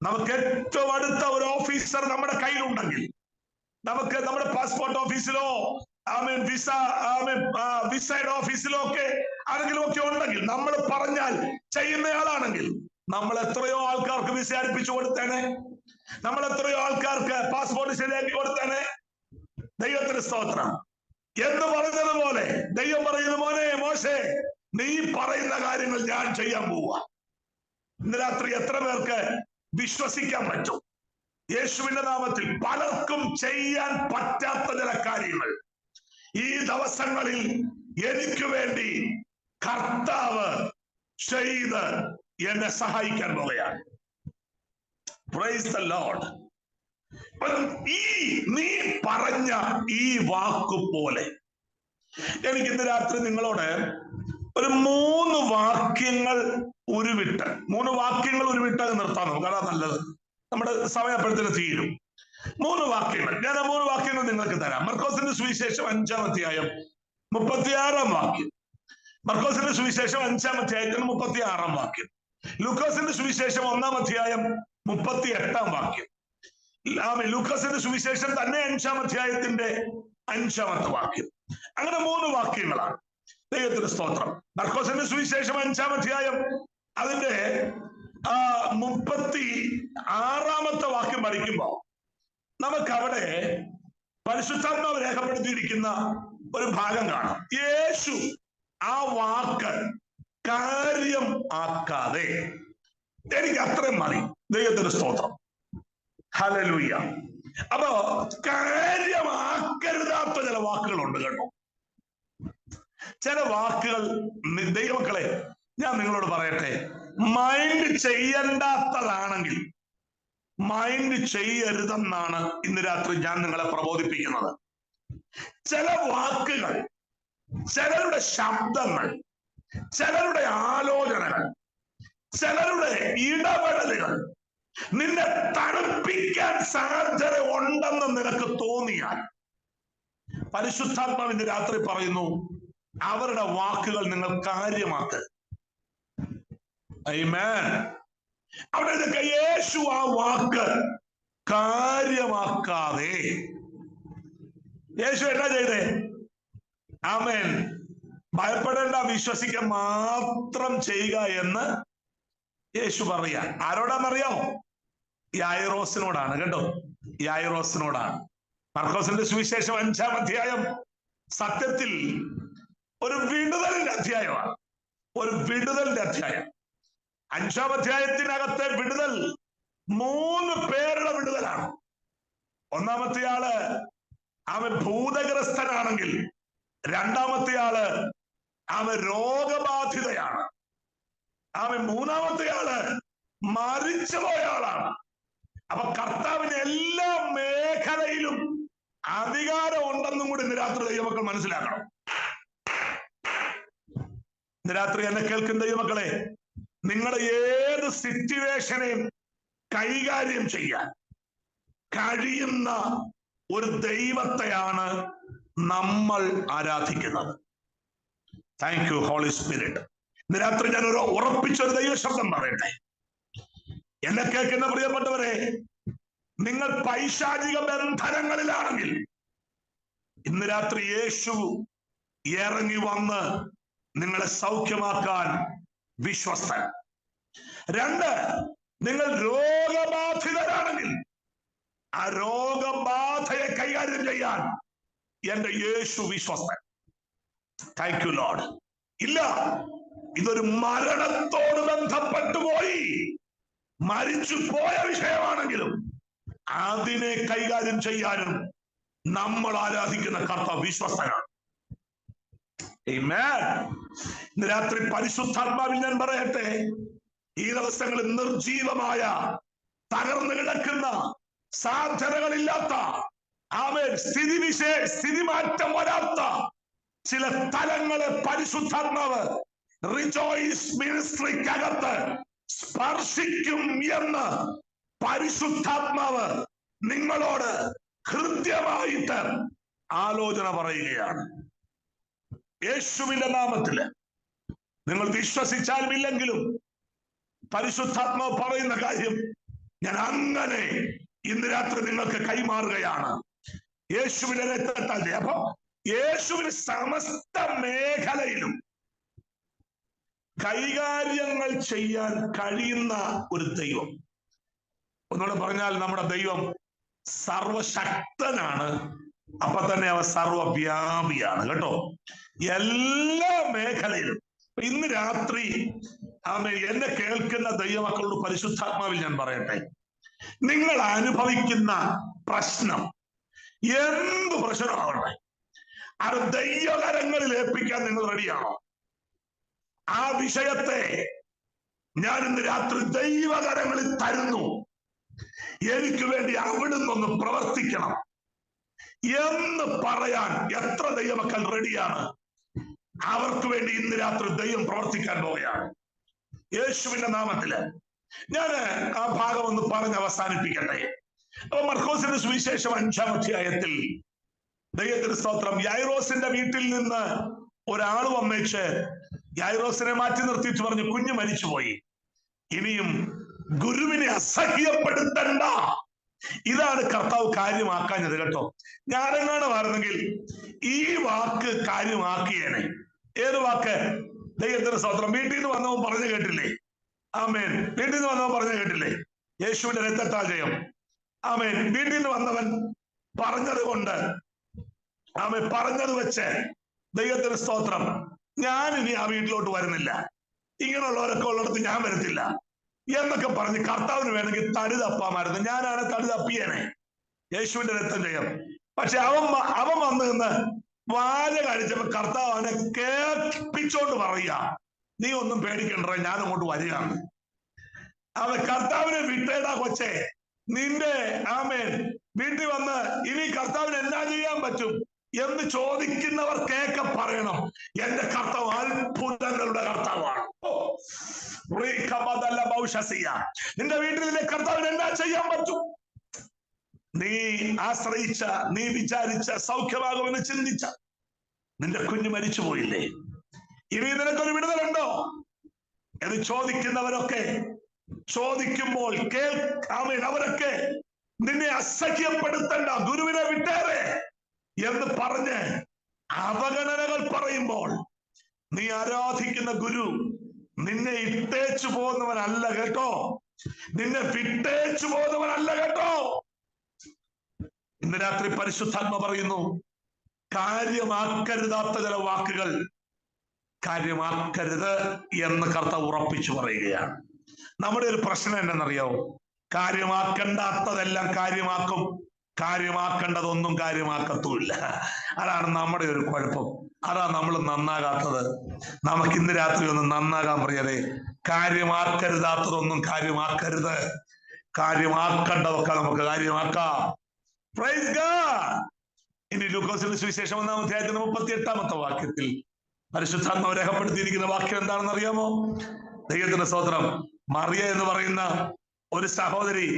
നമുക്ക് ഏറ്റവും അടുത്ത ഒരു ഓഫീസർ നമ്മുടെ കയ്യിലുണ്ടെങ്കിൽ, നമുക്ക് നമ്മുടെ പാസ്പോർട്ട് ഓഫീസിലോ വിസയുടെ ഓഫീസിലോ ഒക്കെ ആരെങ്കിലും ഒക്കെ ഉണ്ടെങ്കിൽ, നമ്മൾ പറഞ്ഞാൽ ചെയ്യുന്നയാളാണെങ്കിൽ, നമ്മൾ എത്രയോ ആൾക്കാർക്ക് വിസ അടുപ്പിച്ചു കൊടുത്തേനെ, നമ്മൾ എത്രയോ ആൾക്കാർക്ക് പാസ്പോർട്ട് ശരിയാക്കി കൊടുത്തേനെ. ദൈവത്തിന് സ്തോത്രം. എന്ന് പറഞ്ഞതുപോലെ ദൈവം പറയുന്നു, മോനെ മോശേ, നീ പറയുന്ന കാര്യങ്ങൾ ഞാൻ ചെയ്യാൻ പോവുക. ഇന്ന് രാത്രി എത്ര പേർക്ക് വിശ്വസിക്കാൻ പറ്റും? യേശുവിന്റെ നാമത്തിൽ പലർക്കും ചെയ്യാൻ പറ്റാത്ത ചില കാര്യങ്ങൾ ഈ ദിവസങ്ങളിൽ എനിക്ക് വേണ്ടി കർത്താവ് ചെയ്ത് എന്നെ സഹായിക്കാൻ പോവുകയാണ്. Praise the Lord. നീ പറഞ്ഞ ഈ വാക്കു പോലെ എനിക്ക് ഇന്ന് രാത്രി നിങ്ങളോട് ഒരു 3 വാക്യങ്ങൾ ഉരുവിട്ട് നിർത്താൻ നമുക്ക്. അതാ നല്ലത്. നമ്മുടെ സമയപ്പെടുത്തിന് തീരും. 3 വാക്യങ്ങൾ, ഞാൻ ആ 3 വാക്യങ്ങൾ നിങ്ങൾക്ക് തരാം. മർക്കോസിന്റെ സുവിശേഷം 5-ാം അധ്യായം 36-ാം വാക്യം. മർക്കോസിന്റെ സുവിശേഷം 5-ാം അധ്യായത്തിൽ 36-ാം വാക്യം. ലൂക്കോസിന്റെ സുവിശേഷം 1-ാം അധ്യായം 38-ാം വാക്യം. ലൂക്കോസിന്റെ സുവിശേഷം തന്നെ 5-ാം അധ്യായത്തിന്റെ 5-ാമത്തെ വാക്യം. അങ്ങനെ 3 വാക്യങ്ങളാണ്. ദൈവത്തിന് സ്തോത്രം. മർക്കോസിന്റെ സുവിശേഷം 5-ാം അധ്യായം അതിന്റെ 36-ാമത്തെ വാക്യം പഠിക്കുമ്പോ നമുക്കവിടെ പരിശുദ്ധാത്മാവ് രേഖപ്പെടുത്തിയിരിക്കുന്ന ഒരു ഭാഗം കാണാം. യേശു ആ വാക്ക് കാര്യം ആക്കാതെ, എനിക്ക് അത്രയും മതി. ദൈവത്തിന് സ്തോത്രം. ഹല്ലേലൂയ. അപ്പൊ കാര്യമാക്കരുതാത്ത ചില വാക്കുകളുണ്ട് കേട്ടോ. ചില വാക്കുകൾ ദൈവമക്കളെ ഞാൻ നിങ്ങളോട് പറയട്ടെ, മൈൻഡ് ചെയ്യേണ്ടാത്തതാണെങ്കിൽ മൈൻഡ് ചെയ്യരുതെന്നാണ് ഇന്ന് രാത്രി ഞാൻ നിങ്ങളെ പ്രബോധിപ്പിക്കുന്നത്. ചില വാക്കുകൾ, ചിലരുടെ ശബ്ദങ്ങൾ, ചിലരുടെ ആലോചനകൾ, ചിലരുടെ ഇടപെടലുകൾ നിന്നെ തണുപ്പിക്കാൻ സാധ്യത ഉണ്ടെന്ന് നിനക്ക് തോന്നിയാൽ പരിശുദ്ധാത്മാവ് ഇന്ന് രാത്രി പറയുന്നു, അവരുടെ വാക്കുകൾ നിങ്ങൾ കാര്യമാക്ക്. ആമേൻ. അവിടെ ഇതൊക്കെ യേശു ആ വാക്ക് കാര്യമാക്കാതെ യേശു എന്നാ ചെയ്തേ? ആമേൻ. ഭയപ്പെടേണ്ട, വിശ്വസിക്കാൻ മാത്രം ചെയ്യുക എന്ന് യേശു പറയാ. ആരോടാന്നറിയാമോ? യായിറോസിനോടാണ് കേട്ടോ. യായിറോസിനോടാണ്. മർക്കോസിന്റെ സുവിശേഷം 5-ാം അധ്യായം സത്യത്തിൽ ഒരു വിടുതലിന്റെ അധ്യായമാണ്. ഒരു വിടുതലിന്റെ അധ്യായം. 5-ാം അധ്യായത്തിനകത്തെ വിടുതൽ 3 പേരുടെ വിടുതലാണ്. ഒന്നാമത്തെ ആള് അവൻ ഭൂതഗ്രസ്തനാണെങ്കിൽ, രണ്ടാമത്തെ ആള് അവൻ രോഗബാധിതയാണ്, അവൻ മൂന്നാമത്തെ ആള് മരിച്ചുപോയ ആളാണ്. അപ്പൊ കർത്താവിന് എല്ലാ മേഖലയിലും അധികാരം ഉണ്ടെന്നും കൂടി ഇന്ന് രാത്രി ദൈവമക്കൾ മനസ്സിലാക്കണം. ഇന്ന് രാത്രി എന്നെ കേൾക്കുന്ന ദൈവമക്കളെ, നിങ്ങളുടെ ഏത് സിറ്റുവേഷനെയും കൈകാര്യം ചെയ്യാൻ കഴിയുന്ന ഒരു ദൈവത്തെയാണ് നമ്മൾ ആരാധിക്കുന്നത്. Thank you holy spirit. ഇന്ന് രാത്രി ഞാൻ ഒരു ഉറപ്പിച്ചൊരു ദൈവശബ്ദം പറയട്ടെ. എന്നെ കേൾക്കുന്ന പ്രിയപ്പെട്ടവരെ, നിങ്ങൾ പൈശാചിക ബന്ധനങ്ങളിലാണെങ്കിൽ ഇന്ന് രാത്രി യേശു ഇറങ്ങി വന്ന് നിങ്ങളെ സൗഖ്യമാക്കാൻ വിശ്വസ്തൻ. 2, നിങ്ങൾ രോഗബാധിതരാണെങ്കിൽ ആ രോഗബാധയെ കൈകാര്യം ചെയ്യാൻ എന്റെ യേശു വിശ്വസ്തൻ. Thank you Lord. ഇല്ല, ഇതൊരു മരണത്തോട് ബന്ധപ്പെട്ടു പോയി മരിച്ചു പോയ വിഷയമാണെങ്കിലും അതിനെ കൈകാര്യം ചെയ്യാനും നമ്മൾ ആരാധിക്കുന്ന കർത്താവ് വിശ്വസ്തനാണ്. ആമേൻ. ഇന്ന് രാത്രി പരിശുദ്ധാത്മാവിൽ ഞാൻ പറയട്ടെ, ഈ ദിവസങ്ങളിൽ നിർജീവമായ, തകർന്നു കിടക്കുന്ന, സാധ്യതകളില്ലാത്ത, ആമേൻ, സ്ഥിതി മാറ്റം വരാത്ത ചില തലങ്ങളെ പരിശുദ്ധാത്മാവ് റിജോയ്സ് മിനിസ്ട്രിക്കകത്ത് സ്പർശിക്കും എന്ന് പരിശുദ്ധാത്മാവ് നിങ്ങളോട് ഹൃദ്യമായിട്ട് ആലോചന പറയുകയാണ്. യേശുവിന്റെ നാമത്തില് നിങ്ങൾ വിശ്വസിച്ചാലും ഇല്ലെങ്കിലും പരിശുദ്ധാത്മാവ് പറയുന്ന കാര്യം ഞാൻ അങ്ങനെ ഇന്ന് രാത്രി നിങ്ങൾക്ക് കൈമാറുകയാണ്. യേശുവിന്റെ രക്തത്താൽ. അപ്പൊ യേശുവിന് സമസ്ത മേഖലയിലും കൈകാര്യങ്ങൾ ചെയ്യാൻ കഴിയുന്ന ഒരു ദൈവം. ഒന്നുകൂടെ പറഞ്ഞാൽ നമ്മുടെ ദൈവം സർവശക്തനാണ്, അപ്പൊ തന്നെ അവൻ സർവവ്യാപിയാണ് കേട്ടോ. എല്ലാ മേഖലയിലും. ഇന്ന് രാത്രി എന്നെ കേൾക്കുന്ന ദൈവമക്കളോട് പരിശുദ്ധാത്മാവിൽ ഞാൻ പറയട്ടെ, നിങ്ങൾ അനുഭവിക്കുന്ന പ്രശ്നം എന്ത് പ്രശ്നമാവട്ടെ, അത് ദൈവകരങ്ങളിൽ ഏൽപ്പിക്കാൻ നിങ്ങൾ റെഡിയാണോ? ആ വിഷയത്തെ ഞാൻ ഇന്ന് രാത്രി ദൈവകരങ്ങളിൽ തരുന്നു. എനിക്ക് വേണ്ടി അവിടുന്ന് പ്രവർത്തിക്കണം എന്ന് പറയാൻ എത്ര ദൈവമക്കൾ റെഡിയാണ്? അവർക്ക് വേണ്ടി ഇന്ന് രാത്രി ദൈവം പ്രവർത്തിക്കാൻ പോവുകയാണ് യേശുവിന്റെ നാമത്തില്. ഞാൻ ആ ഭാഗം ഒന്ന് പറഞ്ഞ് അവസാനിപ്പിക്കട്ടെ. അപ്പൊ മർക്കോസിന്റെ സുവിശേഷം 5-ാം അധ്യായത്തിൽ ദൈവത്തിന് സ്തോത്രം, യായിറോസിന്റെ വീട്ടിൽ നിന്ന് ഒരാൾ വന്നേച്ച് യായിറോസിനെ മാറ്റി നിർത്തിയിട്ട് പറഞ്ഞു, കുഞ്ഞ് മരിച്ചുപോയി, ഇനിയും ഗുരുവിനെ അസഹ്യപ്പെടുത്തണ്ട. ഇതാണ് കർത്താവ് കാര്യമാക്കാഞ്ഞത് കേട്ടോ. ഞാനെങ്ങാണ് പറഞ്ഞെങ്കിൽ ഈ വാക്ക് കാര്യമാക്കിയേനെ. ഏത് വാക്ക്? ദൈവത്തിന് സ്തോത്രം. വീട്ടിൽ നിന്ന് വന്നവൻ പറഞ്ഞു കേട്ടില്ലേ? ആമേൻ. വീട്ടിൽ നിന്ന് വന്നവൻ പറഞ്ഞു കേട്ടില്ലേ? യേശുവിന്റെ രക്തത്താൽ ജയം. ആമേൻ. വീട്ടിൽ നിന്ന് വന്നവൻ പറഞ്ഞത് കൊണ്ട്, ആമേൻ, പറഞ്ഞത് വെച്ച് ദൈവത്തിന് സ്തോത്രം, ഞാൻ ഇനി ആ വീട്ടിലോട്ട് വരുന്നില്ല, ഇങ്ങനെയുള്ളവരൊക്കെ ഉള്ളിടത്ത് ഞാൻ വരത്തില്ല എന്നൊക്കെ പറഞ്ഞ് കർത്താവിന് വേണമെങ്കിൽ തടി തപ്പാമായിരുന്നു. ഞാനാണ് തടി തപ്പിയേനെ. യേശുവിന്റെ രക്തം ജയം. പക്ഷെ അവൻ വന്ന് നിന്ന് വാല കഴിച്ചപ്പോ കർത്താവ് അവനെ കേൾപ്പിച്ചോണ്ട് പറയുക, നീ ഒന്നും പേടിക്കണ്ട, ഞാൻ അങ്ങോട്ട് വരികയാണ്. അവൻ കർത്താവിനെ വിട്ടേടാ കൊച്ചേ, നിന്റെ ആമേൻ വീട്ടിൽ വന്ന് ഇനി കർത്താവിന് എന്നാ ചെയ്യാൻ പറ്റും എന്ന് ചോദിക്കുന്നവർക്കേക്കെ പറയണം, എന്റെ കർത്താവ് അത്ഭുതങ്ങളുടെ കർത്താവാണ്. നിന്റെ വീട്ടിൽ നിന്റെ കർത്താവിന് എന്നാ ചെയ്യാൻ പറ്റും? നീ ആശ്രയിച്ച, നീ വിചാരിച്ച സൗഖ്യമാകുമെന്ന് ചിന്തിച്ച നിന്റെ കുഞ്ഞ് മരിച്ചു പോയില്ലേ? ഇനി നിനക്കൊരു വിടുതലുണ്ടോ എന്ന് ചോദിക്കുന്നവരൊക്കെ ചോദിക്കുമ്പോൾ ആമേൻ, അവരൊക്കെ നിന്നെ അസഹ്യപ്പെടുത്തണ്ട, ഗുരുവിനെ വിട്ടേറെ എന്ന് പറഞ്ഞ് അവഗണനകൾ പറയുമ്പോൾ, നീ ആരാധിക്കുന്ന ഗുരു നിന്നെ ഇട്ടേച്ചു പോകുന്നവനല്ല കേട്ടോ, നിന്നെ വിട്ടേച്ചു പോകുന്നവനല്ല കേട്ടോ. ഇന്ന് രാത്രി പരിശുദ്ധാത്മ പറയുന്നു, കാര്യമാക്കരുതാത്ത ചില വാക്കുകൾ കാര്യമാക്കരുത് എന്ന് കർത്താവ് ഉറപ്പിച്ചു പറയുകയാണ്. നമ്മുടെ ഒരു പ്രശ്നം എന്തെന്നറിയാവോ? കാര്യമാക്കണ്ടാത്തതെല്ലാം കാര്യമാക്കും, കാര്യമാക്കേണ്ടതൊന്നും കാര്യമാക്കത്തുമില്ല. അതാണ് നമ്മുടെ ഒരു കുഴപ്പം. അതാ നമ്മൾ നന്നാകാത്തത്. നമുക്ക് ഇന്ന് രാത്രി ഒന്ന് നന്നാകാൻ പറയതേ. കാര്യമാക്കരുതാത്തതൊന്നും കാര്യമാക്കരുത്, കാര്യമാക്കേണ്ടതൊക്കെ നമുക്ക് കാര്യമാക്കാം. Praise God. ഇനി ലൂക്കോസിന്റെ സുവിശേഷം 1-ാം അധ്യായത്തിന്റെ 38-ാമത്തെ വാക്യത്തിൽ പരിശുദ്ധാത്മാവ് രേഖപ്പെടുത്തിയിരിക്കുന്ന വാക്യം എന്താണെന്ന് അറിയാമോ? ദൈവത്തിന്റെ സ്തോത്രം. മറിയ എന്ന് പറയുന്ന ഒരു സഹോദരി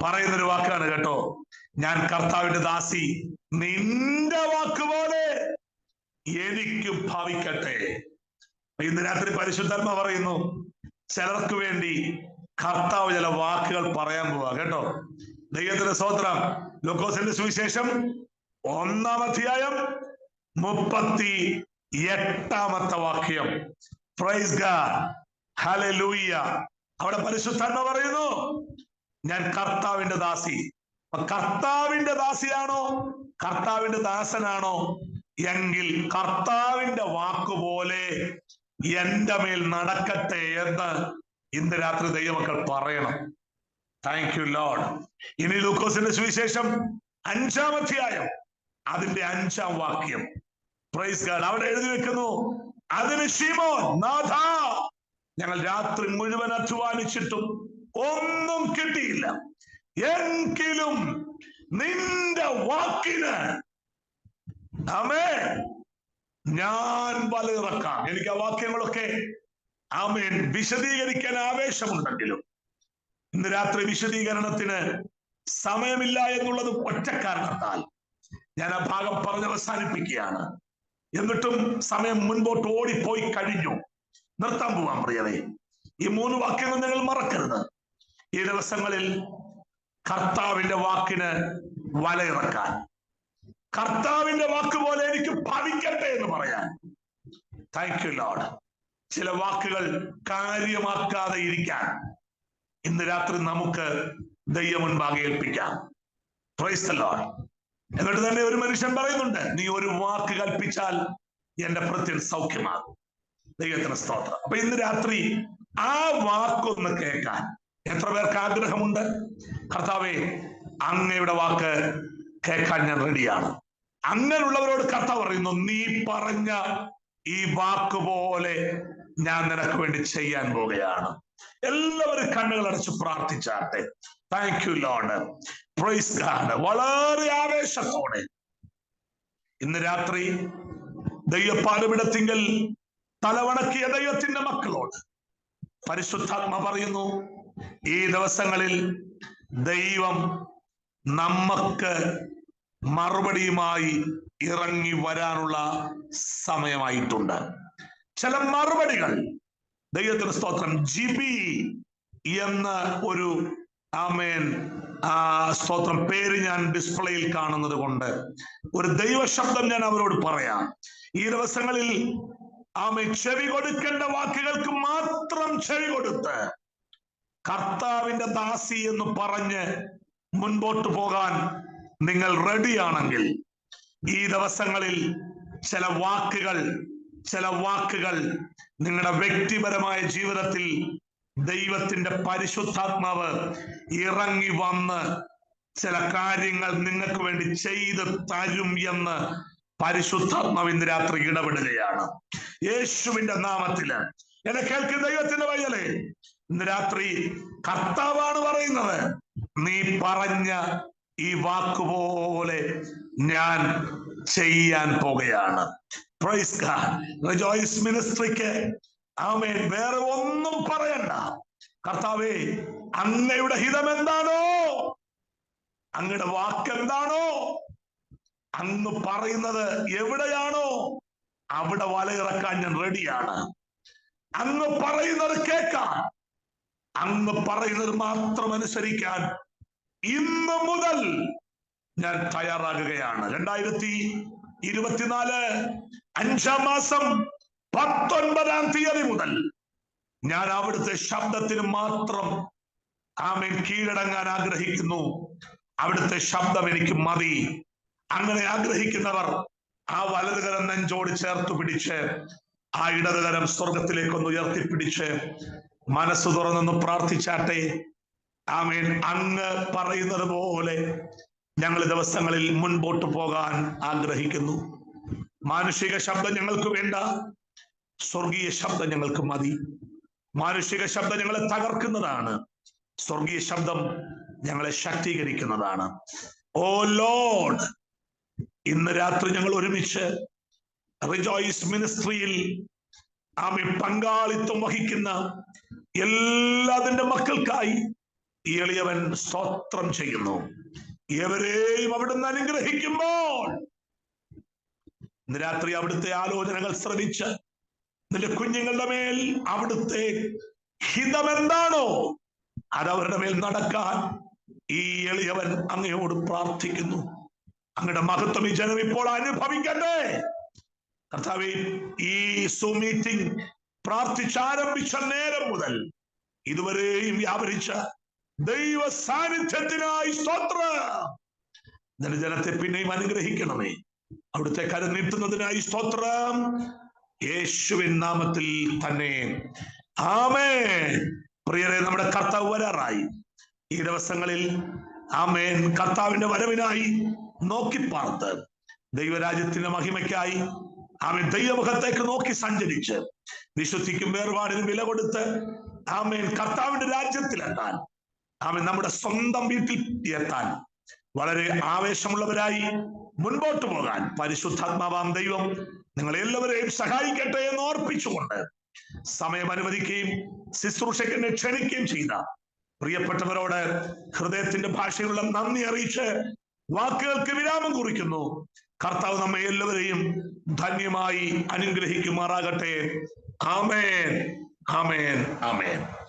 പറയുന്നൊരു വാക്കാണ് കേട്ടോ, ഞാൻ കർത്താവിന്റെ ദാസി, നിന്റെ വാക്കുപോലെ എനിക്ക് ഭാവിക്കട്ടെ. ഇന്ന് രാത്രി പരിശുദ്ധാത്മ പറയുന്നു, ചിലർക്ക് വേണ്ടി കർത്താവ് ചില വാക്കുകൾ പറയാൻ പോവാ കേട്ടോ. ദൈവത്തിന്റെ സ്തോത്രം. ലൂക്കോസിന്റെ സുവിശേഷം 1-ാം അധ്യായം 38-ാമത്തെ വാക്യം. Praise God, hallelujah. അവിടെ പരിശുദ്ധാത്മ പറയുന്നു, ഞാൻ കർത്താവിന്റെ ദാസി. കർത്താവിന്റെ ദാസിയാണോ, കർത്താവിന്റെ ദാസനാണോ എങ്കിൽ കർത്താവിന്റെ വാക്കുപോലെ എന്റെ മേൽ നടക്കട്ടെ എന്ന് ഇന്ന് രാത്രി ദൈവമക്കൾ പറയണം. Thank you Lord. ഇനി ലൂക്കോസിന്റെ സുവിശേഷം 5-ാം അധ്യായം അതിന്റെ 5-ാം വാക്യം. Praise God. അവിടെ എഴുതി വെക്കുന്നു, അതിന് ശിമോൻ, നാഥ, ഞങ്ങൾ രാത്രി മുഴുവൻ അധ്വാനിച്ചിട്ടും ഒന്നും കിട്ടിയില്ല, എങ്കിലും നിന്റെ വാക്കിന് ആമേൻ ഞാൻ വലയിറക്കാം. എനിക്ക് ആ വാക്യങ്ങളൊക്കെ ആമേൻ വിശദീകരിക്കാൻ ആവേശമുണ്ടെങ്കിലും ഇന്ന് രാത്രി വിശദീകരണത്തിന് സമയമില്ല എന്നുള്ളത് ഒറ്റ കാരണത്താൽ ഞാൻ ആ ഭാഗം പറഞ്ഞ് അവസാനിപ്പിക്കുകയാണ്. എന്നിട്ടും സമയം മുൻപോട്ട് ഓടിപ്പോയി കഴിഞ്ഞു. നിർത്താൻ പോവാൻ പ്രിയവേ. ഈ 3 വാക്യങ്ങൾ നിങ്ങൾ മറക്കരുത്. ഈ ദിവസങ്ങളിൽ കർത്താവിന്റെ വാക്കിന് വലയിറക്കാൻ, കർത്താവിന്റെ വാക്ക് പോലെ എനിക്ക് ഭവിക്കട്ടെ എന്ന് പറയാൻ. Thank you Lord. ചില വാക്കുകൾ കാര്യമാക്കാതെ ഇരിക്കാൻ ഇന്ന് രാത്രി നമുക്ക് ദൈവം മുൻപാകെ ഏൽപ്പിക്കാം. Praise the Lord. എന്നിട്ട് തന്നെ ഒരു മനുഷ്യൻ പറയുന്നുണ്ട്, നീ ഒരു വാക്ക് കൽപ്പിച്ചാൽ എന്റെ ഭൃത്യൻ സൗഖ്യമാകും. ദൈവത്തിന് സ്തോത്രം. അപ്പൊ ഇന്ന് രാത്രി ആ വാക്കൊന്ന് കേൾക്കാൻ എത്ര പേർക്ക് ആഗ്രഹമുണ്ട്? കർത്താവേ, അങ്ങയുടെ വാക്ക് കേൾക്കാൻ ഞാൻ റെഡിയാണ്. അങ്ങനെയുള്ളവരോട് കർത്താവ് പറയുന്നു, നീ പറഞ്ഞ ഈ വാക്ക് പോലെ ഞാൻ നിനക്ക് വേണ്ടി ചെയ്യാൻ പോവുകയാണ്. എല്ലാവരും കണ്ണുകൾ അടച്ച് പ്രാർത്ഥിച്ചാട്ടെ. Thank you Lord. Praise God. വളരെ ആവേശത്തോടെ ഇന്ന് രാത്രി ദൈവപാദപീഠത്തിങ്കൽ തലവണക്കിയ ദൈവത്തിന്റെ മക്കളോട് പരിശുദ്ധാത്മ പറയുന്നു, ഈ ദിവസങ്ങളിൽ ദൈവം നമുക്ക് മറുപടിയുമായി ഇറങ്ങി വരാനുള്ള സമയമായിട്ടുണ്ട്. ചില മറുപടികൾ ദൈവത്തിന് സ്തോത്രം. ജിബി എന്ന ഒരു ആമേൻ സ്തോത്രം പേര് ഞാൻ ഡിസ്പ്ലേയിൽ കാണുന്നത് കൊണ്ട് ഒരു ദൈവശബ്ദം ഞാൻ അവരോട് പറയാം. ഈ ദിവസങ്ങളിൽ ചെവി കൊടുക്കേണ്ട വാക്കുകൾക്ക് മാത്രം ചെവി കൊടുത്ത് കർത്താവിന്റെ ദാസി എന്ന് പറഞ്ഞ് മുൻപോട്ട് പോകാൻ നിങ്ങൾ റെഡിയാണെങ്കിൽ ഈ ദിവസങ്ങളിൽ ചില വാക്കുകൾ നിങ്ങളുടെ വ്യക്തിപരമായ ജീവിതത്തിൽ ദൈവത്തിന്റെ പരിശുദ്ധാത്മാവ് ഇറങ്ങി വന്ന് ചില കാര്യങ്ങൾ നിങ്ങൾക്ക് വേണ്ടി ചെയ്ത് തരും എന്ന് പരിശുദ്ധാത്മാവ് ഇന്ന് രാത്രി ഇടപെടുകയാണ്. യേശുവിന്റെ നാമത്തില് എന്നെ കേൾക്കുന്ന ദൈവത്തിന്റെ പൈതലേ, ഇന്ന് രാത്രി കർത്താവാണ് പറയുന്നത്, നീ പറഞ്ഞ ഈ വാക്കുപോലെ ഞാൻ ചെയ്യാൻ പോകുകയാണ്. Praise God. റിജോയ്സ് മിനിസ്ട്രിക്ക് ആമേൻ വേറെ ഒന്നും പറയണ്ട. കർത്താവേ, അങ്ങയുടെ ഹിതം എന്താണോ, അങ്ങയുടെ വാക്കെന്താണോ, അങ്ങ് പറയുന്നത് എവിടെയാണോ അവിടെ വലയിറക്കാൻ ഞാൻ റെഡിയാണ്. അങ്ങ് പറയുന്നത് കേൾക്കാൻ, അങ്ങ് പറയുന്നത് മാത്രം അനുസരിക്കാൻ ഇന്ന് മുതൽ ഞാൻ തയ്യാറാകുകയാണ്. 2024 5-ാം മാസം 19-ാം തീയതി മുതൽ ഞാൻ അവിടുത്തെ ശബ്ദത്തിന് മാത്രം ആമേൻ കീഴടങ്ങാൻ ആഗ്രഹിക്കുന്നു. അവിടുത്തെ ശബ്ദം എനിക്ക് മതി. അങ്ങനെ ആഗ്രഹിക്കുന്നവർ ആ വലതുകരം നെഞ്ചോട് ചേർത്ത് പിടിച്ച് ആ ഇടതുകരം സ്വർഗത്തിലേക്കൊന്ന് ഉയർത്തിപ്പിടിച്ച് മനസ്സ് തുറന്നൊന്ന് പ്രാർത്ഥിച്ചാട്ടെ. ആമേൻ. അങ്ങ് പറയുന്നത് പോലെ ഞങ്ങൾ ദിവസങ്ങളിൽ മുൻപോട്ട് പോകാൻ ആഗ്രഹിക്കുന്നു. മാനുഷിക ശബ്ദം ഞങ്ങൾക്ക് വേണ്ട, സ്വർഗീയ ശബ്ദം ഞങ്ങൾക്ക് മതി. മാനുഷിക ശബ്ദം ഞങ്ങളെ തകർക്കുന്നതാണ്, സ്വർഗീയ ശബ്ദം ഞങ്ങളെ ശക്തീകരിക്കുന്നതാണ്. ഓ ലോർഡ്, ഇന്ന് രാത്രി ഞങ്ങൾ ഒരുമിച്ച് റിജോയ്സ് മിനിസ്ട്രിയിൽ ആമേൻ പങ്കാളിത്തം വഹിക്കുന്ന എല്ലാതിന്റെ മക്കൾക്കായി ഈ എളിയവൻ സ്തോത്രം ചെയ്യുന്നു. ഏവരെയും അവിടുന്ന് അനുഗ്രഹിക്കുമ്പോൾ ഇന്ന് രാത്രി അവിടുത്തെ ആലോചനകൾ ശ്രമിച്ച് നിന്റെ കുഞ്ഞുങ്ങളുടെ മേൽ അവിടുത്തെ ഹിതമെന്താണോ അതവരുടെ മേൽ നടക്കാൻ ഈ എളിയവൻ അങ്ങയോട് പ്രാർത്ഥിക്കുന്നു. അങ്ങയുടെ മഹത്വം ഈ ജനം ഇപ്പോൾ അനുഭവിക്കട്ടെ. കർത്താവേ, ഈ സൂം മീറ്റിംഗ് പ്രാർത്ഥിച്ചാരംഭിച്ച നേരം മുതൽ ഇതുവരെയും വ്യാപരിച്ച ദൈവ സാന്നിധ്യത്തിനായി സ്തോത്രം. നിന്റെ ജനത്തെ പിന്നെയും അനുഗ്രഹിക്കണമേ. അവിടുത്തെ കരം നീട്ടുന്നതിനായി സ്തോത്രം. യേശുവിൻ നാമത്തിൽ തന്നെ ആമേൻ. പ്രിയരെ, നമ്മുടെ കർത്താവ് വരാറായി. ഈ ദിവസങ്ങളിൽ ആമേൻ കർത്താവിന്റെ വരവിനായി നോക്കി പാർത്ത് ദൈവരാജ്യത്തിന്റെ മഹിമയ്ക്കായി ആമേൻ ദൈവമുഖത്തേക്ക് നോക്കി സഞ്ചരിച്ച് വിശുദ്ധിക്കും വേർപാടിനും വില കൊടുത്ത് ആമേൻ കർത്താവിന്റെ രാജ്യത്തിലെത്താൻ, ആമേൻ നമ്മുടെ സ്വന്തം വീട്ടിൽ എത്താൻ വളരെ ആവേശമുള്ളവരായി മുൻപോട്ട് പോകാൻ പരിശുദ്ധാത്മാവാം ദൈവം നിങ്ങളെല്ലാവരെയും സഹായിക്കട്ടെ എന്ന് ഓർപ്പിച്ചുകൊണ്ട് സമയം അനുവദിക്കുകയും ശുശ്രൂഷയ്ക്ക് എന്നെ ക്ഷണിക്കുകയും ചെയ്ത പ്രിയപ്പെട്ടവരോട് ഹൃദയത്തിന്റെ ഭാഷയുള്ള നന്ദി അറിയിച്ച് വാക്കുകൾക്ക് വിരാമം കുറിക്കുന്നു. കർത്താവ് നമ്മെ എല്ലാവരെയും ധന്യമായി അനുഗ്രഹിക്കുമാറാകട്ടെ. ആമേൻ, ആമേൻ, ആമേൻ.